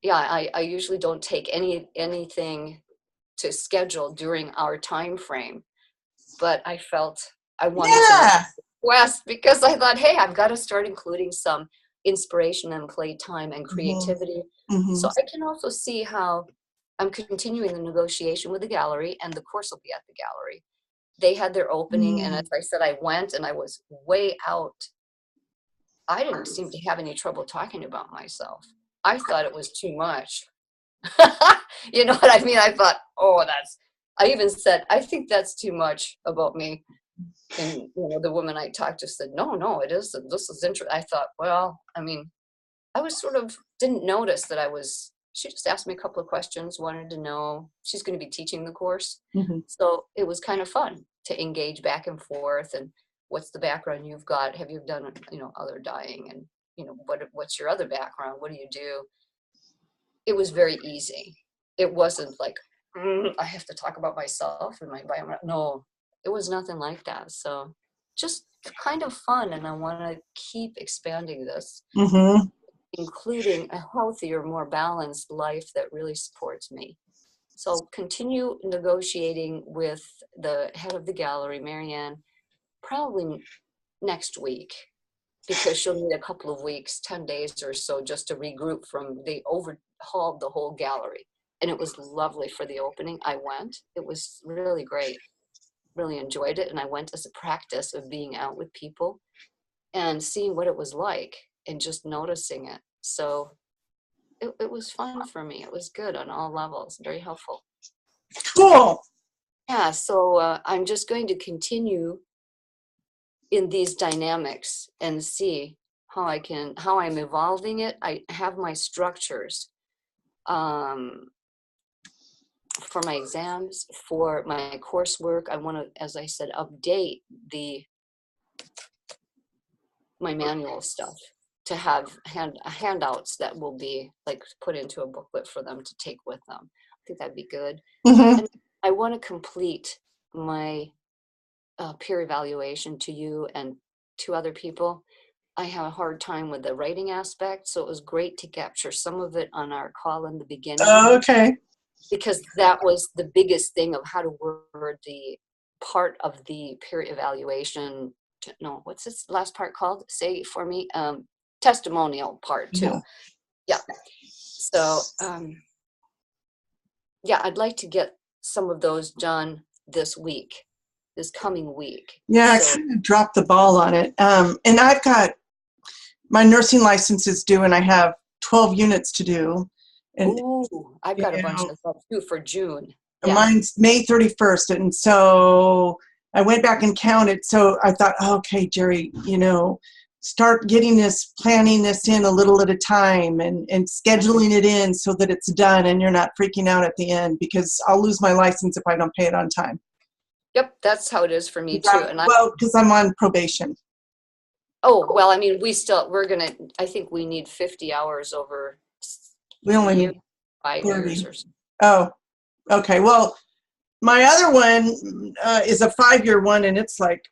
yeah, I usually don't take anything to schedule during our time frame, but I felt I wanted to make Yeah. a request because I thought, hey, I've got to start including some inspiration and playtime and Mm-hmm. creativity. Mm-hmm. So I can also see how I'm continuing the negotiation with the gallery, and the course will be at the gallery. They had their opening, and as I said, I went and I was way out. I didn't seem to have any trouble talking about myself. I thought it was too much. You know what I mean? I thought, oh, I even said, I think that's too much about me. And, the woman I talked to said, no, it isn't. This is interesting. I thought, well, I mean, I was didn't notice that she just asked me a couple of questions, wanted to know, she's going to be teaching the course. Mm-hmm. So it was kind of fun to engage back and forth. And what's the background you've got? Have you done, other dyeing? And, what's your other background? What do you do? It was very easy. It wasn't like, I have to talk about myself and my bio. No, it was nothing like that. So just kind of fun. And I want to keep expanding this, Mm-hmm. including a healthier, more balanced life that really supports me. So continue negotiating with the head of the gallery, Marianne, probably next week, because she'll need a couple of weeks, 10 days or so, just to regroup they overhauled the whole gallery. And it was lovely for the opening. I went. It was really great. Really enjoyed it. And I went as a practice of being out with people and seeing what it was like and just noticing it. So it was fun for me. It was good on all levels, very helpful. Cool. Yeah, so I'm just going to continue in these dynamics and see how I'm evolving it. I have my structures for my exams, for my coursework. I want to, as I said, update my manual stuff to have handouts that will be like put into a booklet for them to take with them. I think that'd be good. Mm-hmm. And I want to complete my peer evaluation to you and to other people. I have a hard time with the writing aspect, so it was great to capture some of it on our call in the beginning. Okay. Because that was the biggest thing of how to word the part of the peer evaluation. What's this last part called? Say it for me. Testimonial part too. Yeah. So yeah, I'd like to get some of those done this coming week. Yeah, So, I kind of dropped the ball on it. And I've got my nursing license is due, and I have 12 units to do. And I've got a bunch of stuff too for June. Yeah. Mine's May 31st, and so I went back and counted. So I thought, okay, Jeri, start planning this in a little at a time and scheduling it in so that it's done and you're not freaking out at the end, because I'll lose my license if I don't pay it on time. Yep, that's how it is for me too. And because I'm on probation. Oh, well, I mean, I think we need 50 hours over. We only need 5 30. years or so. Oh, okay. Well, my other one is a 5-year one, and it's like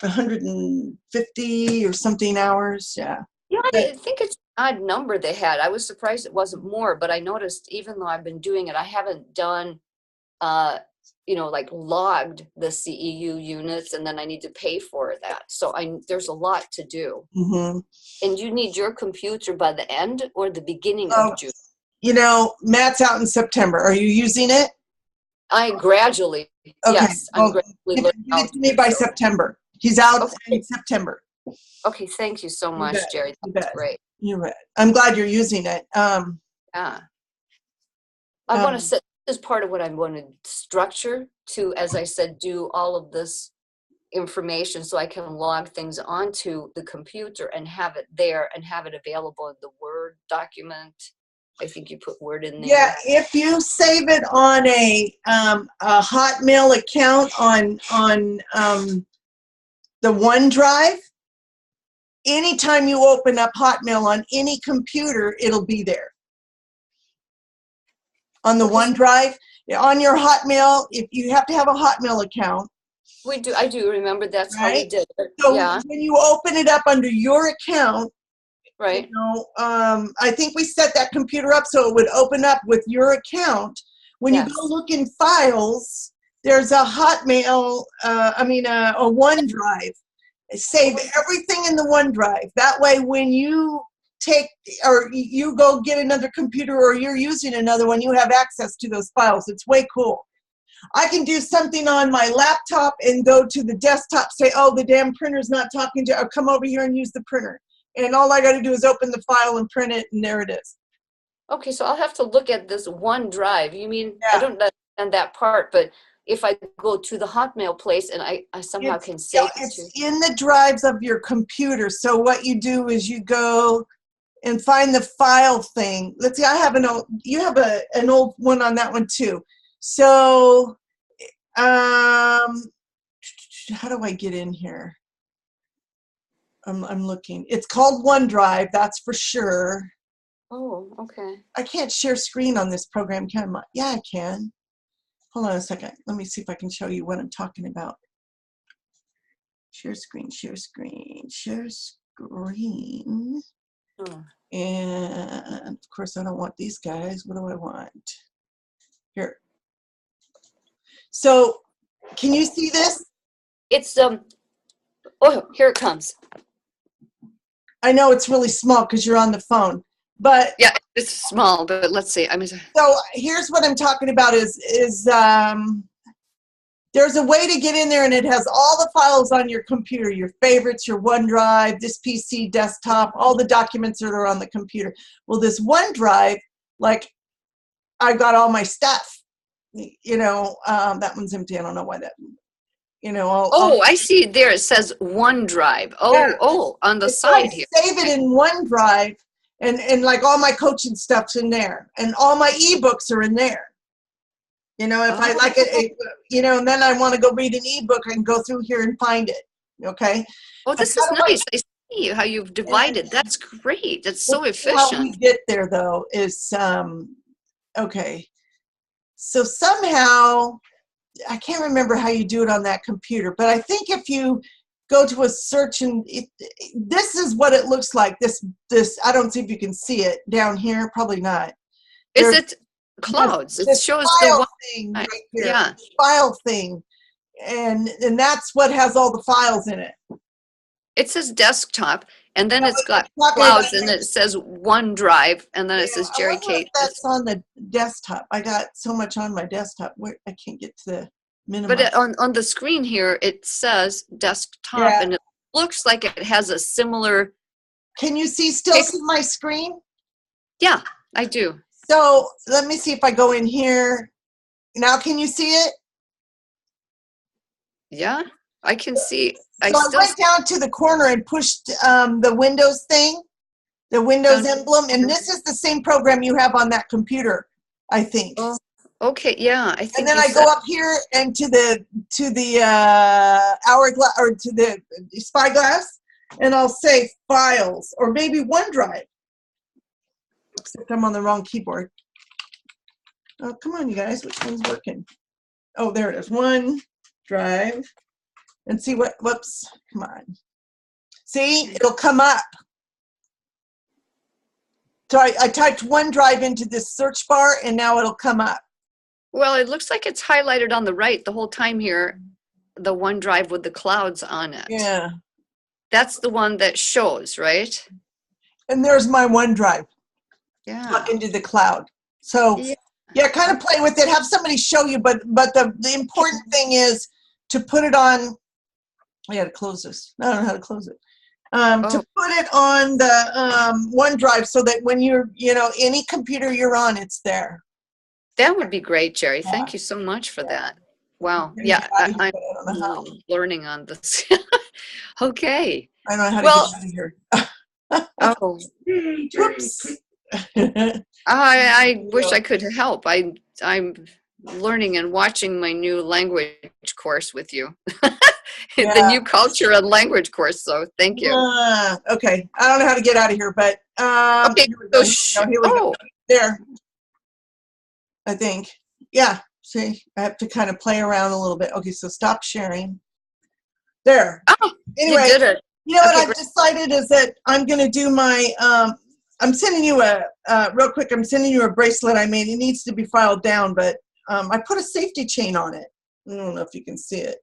150 or something hours. Yeah. Yeah, I think it's an odd number they had. I was surprised it wasn't more, but I noticed even though I've been doing it, I haven't done, like logged the CEU units, and then I need to pay for that. So there's a lot to do. Mm-hmm. And you need your computer by the end or the beginning of June? Matt's out in September. Are you using it? I gradually, okay. Yes, well, I'm gradually learning give it to me by September. He's out in September. Okay, thank you so much, Jeri. That's great. You're right. I'm glad you're using it. Yeah. I want to set this part of what I want to structure to, as I said, do all of this information so I can log things onto the computer and have it there and have it available in the Word document. I think you put Word in there. Yeah, if you save it on a Hotmail account on the OneDrive, anytime you open up Hotmail on any computer, it'll be there. On the OneDrive, on your Hotmail, if you have to have a Hotmail account. We do. I do remember that's how we Right? did it. So Yeah. when you open it up under your account, Right. I think we set that computer up so it would open up with your account. When you Yes. go look in files, there's a Hotmail, a OneDrive. Save everything in the OneDrive. That way when you you go get another computer or you're using another one, you have access to those files. It's way cool. I can do something on my laptop and go to the desktop, say, oh, the damn printer's not talking to, or come over here and use the printer. And all I got to do is open the file and print it, and there it is. Okay, so I'll have to look at this OneDrive. You mean, Yeah. I don't understand that part, but if I go to the Hotmail place and I somehow can save it to. It's in the drives of your computer. So what you do is you go and find the file thing. Let's see, I have you have an old one on that one too. So, how do I get in here? I'm looking. It's called OneDrive, that's for sure. Oh, okay. I can't share screen on this program, can I? Yeah, I can. Hold on a second. Let me see if I can show you what I'm talking about. Share screen, share screen, share screen. Oh. And of course, I don't want these guys. What do I want? Here. So, can you see this? It's oh, here it comes. I know it's really small because you're on the phone, but Yeah, it's small, but let's see. so here's what I'm talking about is there's a way to get in there and it has all the files on your computer, your favorites, your OneDrive, this PC, desktop, all the documents that are on the computer. Well, this OneDrive, like I got all my stuff, that one's empty. I don't know why that, I see it there. It says OneDrive. Oh, on the side here. Save it in OneDrive and like all my coaching stuff's in there and all my ebooks are in there. If I like it, and then I want to go read an ebook, I can go through here and find it. Okay. Oh, this is nice. I see how you've divided. That's great. That's so efficient. How we get there, though, is okay. So somehow, I can't remember how you do it on that computer, but I think if you go to a search and this is what it looks like. This I don't see if you can see it down here. Probably not. Is it clouds? It shows the one thing right here. Yeah. File thing, and that's what has all the files in it. It says desktop, and then it's got clouds, and it says OneDrive, and then it says Jeri Kate. That's on the desktop. I got so much on my desktop where I can't get to the minimum. But on the screen here, it says desktop, and it looks like it has a similar. Can you still see my screen? Yeah, I do. So let me see if I go in here. Now, can you see it? Yeah, I can see. I went down to the corner and pushed the Windows thing, the Windows emblem, and this is the same program you have on that computer, I think. Oh, okay, yeah, I think. And then I go up here and to the hourglass or to the spyglass, and I'll say files or maybe OneDrive. Except I'm on the wrong keyboard. Oh, come on, you guys. Which one's working? Oh, there it is. OneDrive. And see whoops, come on. See, it'll come up. So I typed OneDrive into this search bar, and now it'll come up. Well, it looks like it's highlighted on the right the whole time here, the OneDrive with the clouds on it. Yeah. That's the one that shows, right? And there's my OneDrive. Yeah. Tuck into the cloud. So yeah, kind of play with it. Have somebody show you, but the important thing is to put it on. I got to close this. I don't know how to close it. To put it on the OneDrive so that when you're, any computer you're on, it's there. That would be great, Jeri. Thank you so much for that. Wow. Yeah, I'm learning on this. Okay. I don't know how to get out of here. Oh. Whoops. I wish I could help. I'm learning and watching my new language course with you. The new culture and language course. So thank you. Okay. I don't know how to get out of here, but okay. Here we go. There. I think. Yeah. See, I have to kind of play around a little bit. Okay, so stop sharing. There. Oh, you Anyway, did it. you know what Okay, I've great. decided is that I'm going to do my, I'm sending you real quick, I'm sending you a bracelet I made. It needs to be filed down, but I put a safety chain on it. I don't know if you can see it.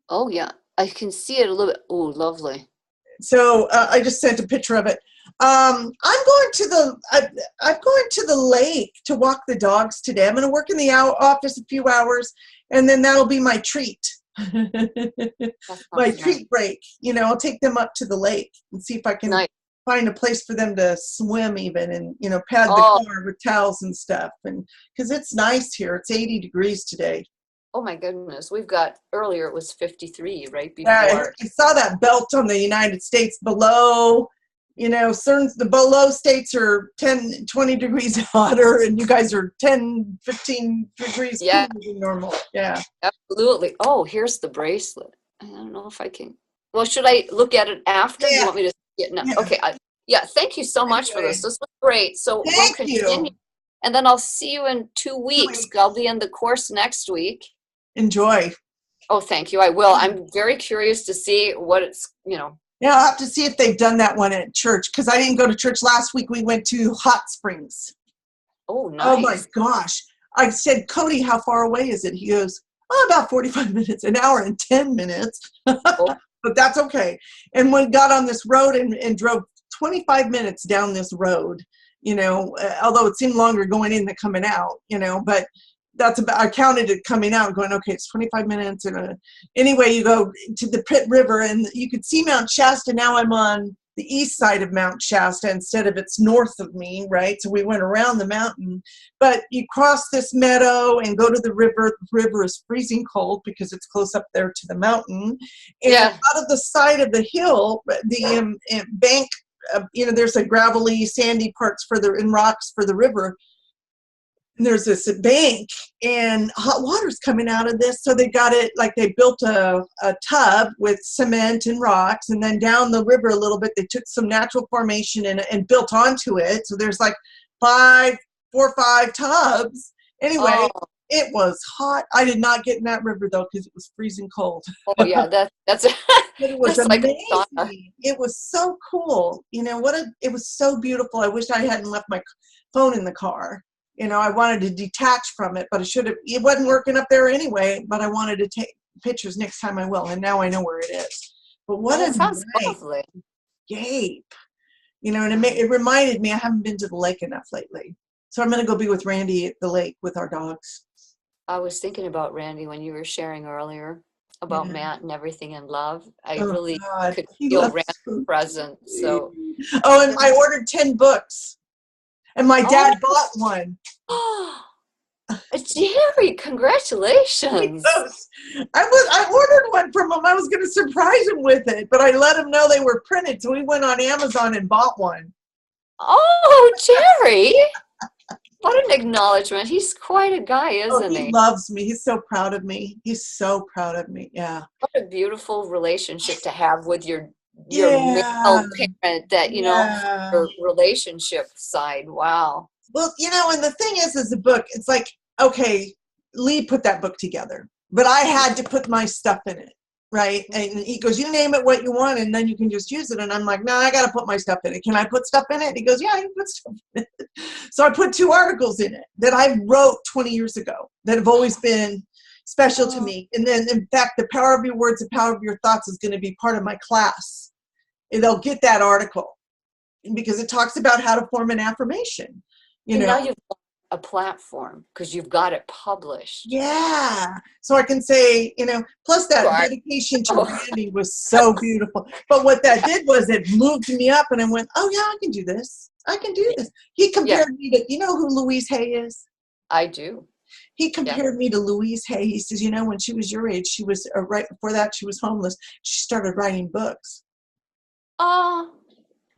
Oh, yeah. I can see it a little bit. Oh, lovely. So I just sent a picture of it. I'm going to the lake to walk the dogs today. I'm going to work in the office a few hours, and then that'll be my treat. That My sounds nice. treat break. You know, I'll take them up to the lake and see if I can Nice. find a place for them to swim even, and pad the Oh, car with towels and stuff. And because it's nice here, it's 80 degrees today. oh my goodness. We've got earlier it was 53 right Yeah, before. I saw that belt on the United States below, certain the below states are 10, 20 degrees hotter, and you guys are 10, 15 degrees Yeah, cooler than normal. Yeah. absolutely. Oh, here's the bracelet. I don't know if I can. Well, should I look at it after? Do you Yeah. want me to see it now? Yeah. Okay. Yeah, thank you so much for this. Anyway, This was great. So we'll thank continue. you. And then I'll see you in 2 weeks. 2 weeks. I'll be in the course next week. Enjoy. Oh, thank you. I will. I'm very curious to see what it's. Yeah, I'll have to see if they've done that one at church, because I didn't go to church last week. We went to Hot Springs. Oh, Oh my nice. gosh. I said, Cody, how far away is it? He goes, oh, about 45 minutes, an hour and 10 minutes. Oh, But that's okay. And we got on this road and drove 25 minutes down this road, although it seemed longer going in than coming out, but that's about, I counted it coming out going, okay, it's 25 minutes. And anyway, you go to the Pitt River and you could see Mount Shasta. Now I'm on the east side of Mount Shasta instead of it's north of me, right? So we went around the mountain, but you cross this meadow and go to the river. The river is freezing cold because it's close up there to the mountain. And yeah. out of the side of the hill, the bank, there's a gravelly, sandy parts further in rocks for the river. And there's this bank and hot water's coming out of this. So they got it, like they built a tub with cement and rocks, and then down the river a little bit, they took some natural formation and built onto it. So there's like 4 or 5 tubs. Anyway, Oh, it was hot. I did not get in that river though, because it was freezing cold. oh yeah. That's But it was that's like a sauna. amazing. It was so cool. It was so beautiful. I wish I hadn't left my phone in the car. I wanted to detach from it, but it wasn't working up there anyway, but I wanted to take pictures next time I will. And now I know where it is. But what Oh, a that sounds night, lovely. Gabe. And it reminded me, I haven't been to the lake enough lately. So I'm going to go be with Randy at the lake with our dogs. I was thinking about Randy when you were sharing earlier about Yeah. Matt and everything in love. I Oh really God, could he feel loves Randy's food. presence. So, Oh, and I ordered 10 books. And my oh, dad bought one. Jerry, congratulations. Yes. I ordered one from him. I was going to surprise him with it, but I let him know they were printed. So we went on Amazon and bought one. Oh, Jerry. What an acknowledgement. He's quite a guy, Oh, isn't he he? loves me. He's so proud of me. He's so proud of me. Yeah. What a beautiful relationship to have with your Yeah. male parent that, Yeah. your relationship side. Wow. Well, and the thing is the book, it's like, okay, Lee put that book together, but I had to put my stuff in it. Right. And he goes, you name it what you want, and then you can just use it. And I'm like, no, I got to put my stuff in it. Can I put stuff in it? He goes, yeah, you can put stuff in it. So I put 2 articles in it that I wrote 20 years ago that have always been special to Oh, me. And then, in fact, the power of your words, the power of your thoughts is going to be part of my class. And they'll get that article because it talks about how to form an affirmation, and now you've got a platform because you've got it published. Yeah. So I can say, plus that Right. dedication to Oh, Randy was so beautiful. But what that did was it moved me up and I went, oh yeah, I can do this. I can do this. He yeah, compared me to, who Louise Hay is? I do. He Yeah. compared me to Louise Hay. He says, when she was your age, she was right before that, she was homeless. She started writing books. Oh,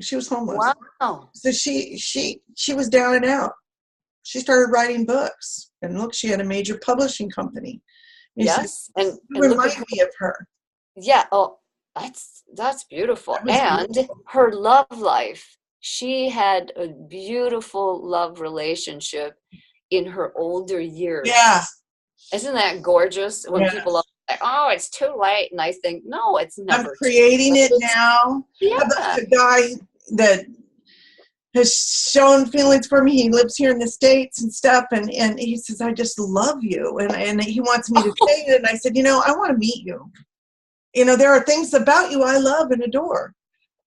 She was homeless. wow. So she was down and out. She started writing books. And look, she had a major publishing company. And he said, Yes. And you look at remind her. me of her. Yeah. Oh, that's beautiful. That was And beautiful. her love life. She had a beautiful love relationship. in her older years. Yeah. Isn't that gorgeous? When Yeah. people are like, oh, it's too late. And I think, no, it's I'm never creating too it late. now. Yeah. The guy that has shown feelings for me, he lives here in the States and stuff, and he says, I just love you. And he wants me to say it. And I said, I want to meet you. There are things about you I love and adore.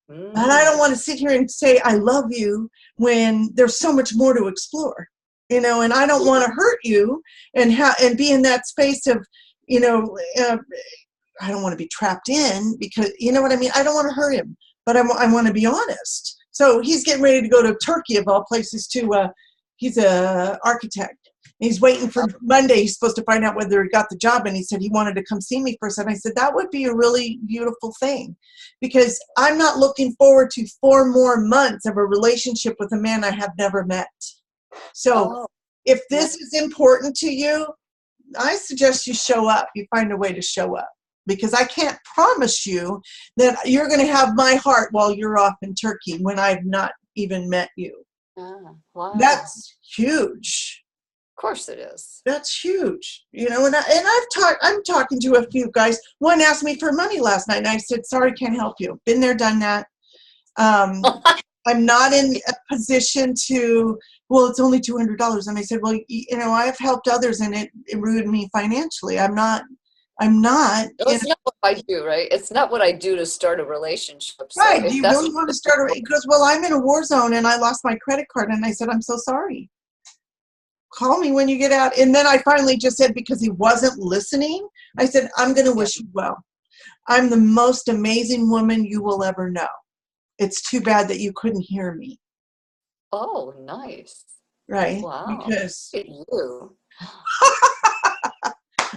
And I don't want to sit here and say I love you when there's so much more to explore. And I don't want to hurt you and be in that space of, I don't want to be trapped in, because you know what I mean? I don't want to hurt him, but I want to be honest. So he's getting ready to go to Turkey, of all places, he's a architect. He's waiting for Monday. He's supposed to find out whether he got the job, and he said he wanted to come see me first. And I said, that would be a really beautiful thing, because I'm not looking forward to 4 more months of a relationship with a man I have never met. So if this is important to you, I suggest you show up. You find a way to show up, because I can't promise you that you're going to have my heart while you're off in Turkey when I've not even met you. Wow. That's huge. Of course it is. That's huge. I'm talking to a few guys. One asked me for money last night, and I said, sorry, can't help you. Been there, done that. I'm not in a position to, well, it's only $200. And I said, well, I've helped others, and it ruined me financially. I'm not. No, it's not what I do, right? It's not what I do to start a relationship. So right. Do you really want to start a, he goes, well, I'm in a war zone and I lost my credit card. And I said, I'm so sorry. Call me when you get out. And then I finally just said, because he wasn't listening, I said, I'm going to wish you well. I'm the most amazing woman you will ever know. It's too bad that you couldn't hear me. Oh, nice. Right. Wow. Because you.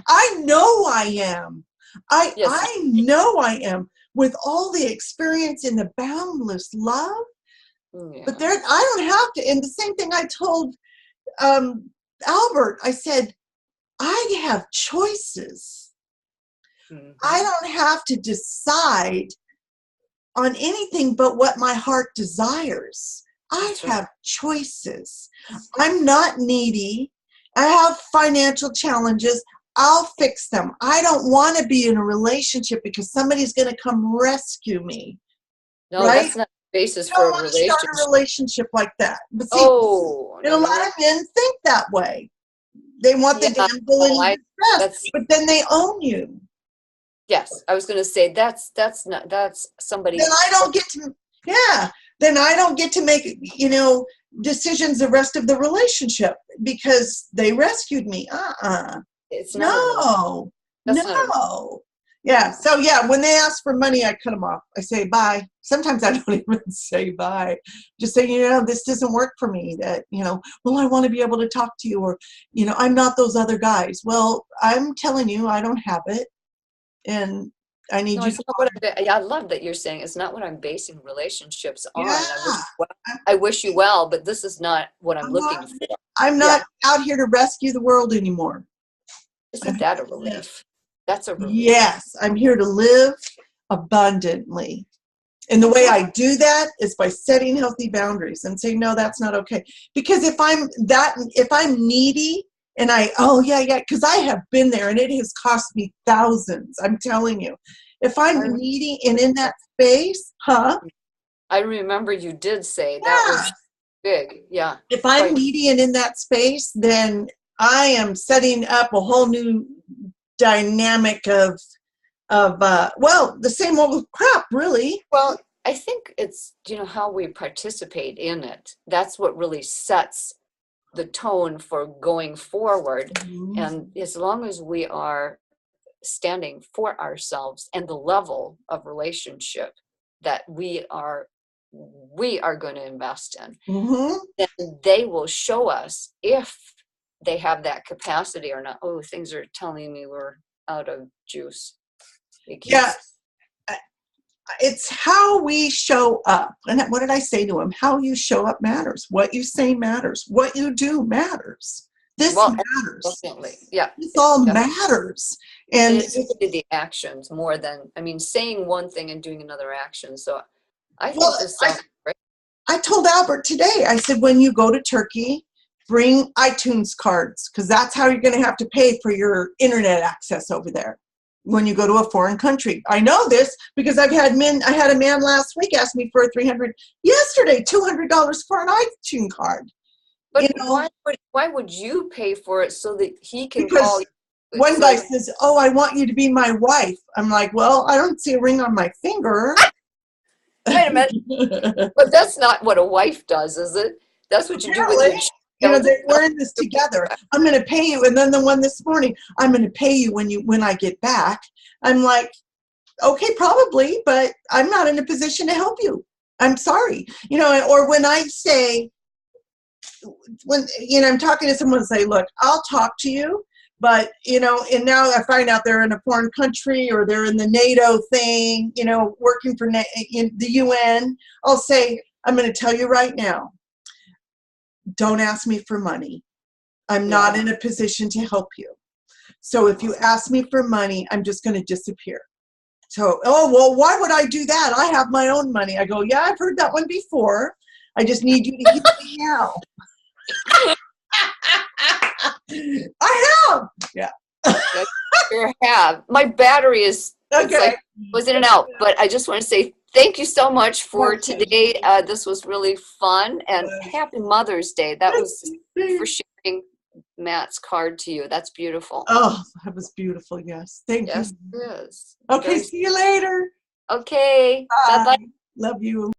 I know I am. I know I am, with all the experience and the boundless love. Yeah. But I don't have to. And the same thing I told Albert, I said, I have choices. Mm-hmm. I don't have to decide on anything but what my heart desires. I have choices. I'm not needy. I have financial challenges. I'll fix them. I don't want to be in a relationship because somebody's going to come rescue me. No, right? That's not the basis for a relationship. Start a relationship like that. But see, a lot of men think that way. They want the damsel in distress, but then they own you. Yes, I was going to say that's somebody. Then I don't get to. Yeah. Then I don't get to make decisions the rest of the relationship because they rescued me. It's not no. Yeah. So yeah, when they ask for money, I cut them off. I say bye. Sometimes I don't even say bye. Just say, this doesn't work for me. That, well, I want to be able to talk to you, or, I'm not those other guys. Well, I'm telling you, I don't have it. And I need you to. I love that you're saying it's not what I'm basing relationships on. I wish you well, but this is not what I'm looking for. I'm not out here to rescue the world anymore. Isn't that a relief? That's a relief. Yes, I'm here to live abundantly. And the way I do that is by setting healthy boundaries and saying, no, that's not okay. Because if I'm needy, and because I have been there and it has cost me thousands. I'm telling you, if I'm needy and in that space, I remember you did say that was big. Yeah. If I'm needy and in that space, then I am setting up a whole new dynamic of the same old crap, really. Well, I think it's, how we participate in it. That's what really sets the tone for going forward. Mm-hmm. And as long as we are standing for ourselves and the level of relationship that we are going to invest in, mm-hmm. then they will show us if they have that capacity or not. Oh, things are telling me we're out of juice. Yeah. It's how we show up. And what did I say to him? How you show up matters. What you say matters. What you do matters. This matters. Definitely. Yeah. This all matters. And it's really the actions more than, saying one thing and doing another action. So I think this sounds great. I told Albert today, I said, when you go to Turkey, bring iTunes cards, because that's how you're going to have to pay for your internet access over there when you go to a foreign country. I know this because I had a man last week ask me for $200 for an iTunes card. But why would you pay for it so that he can call Because you? one guy says, "Oh, I want you to be my wife." I'm like, "Well, I don't see a ring on my finger." Wait a minute. But that's not what a wife does, is it? That's what you do with your child. We're in this together. I'm going to pay you. And then the one this morning, I'm going to pay you when I get back. I'm like, okay, probably, but I'm not in a position to help you. I'm sorry. Or when I say, I'm talking to someone and say, look, I'll talk to you, but, and now I find out they're in a foreign country or they're in the NATO thing, working for in the UN. I'll say, I'm going to tell you right now, don't ask me for money. I'm not in a position to help you. So if you ask me for money, I'm just going to disappear. So, oh, well, why would I do that? I have my own money. I go, yeah, I've heard that one before. I just need you to hear me now. I have. Yeah. I sure have. My battery is was in and out, but I just want to say thank you so much for today. This was really fun, and happy Mother's Day. That was for sharing Matt's card to you. That's beautiful. Oh, that was beautiful. Yes. Thank you. Yes, it is. Okay. See you later. Okay. Bye. Bye-bye. Love you.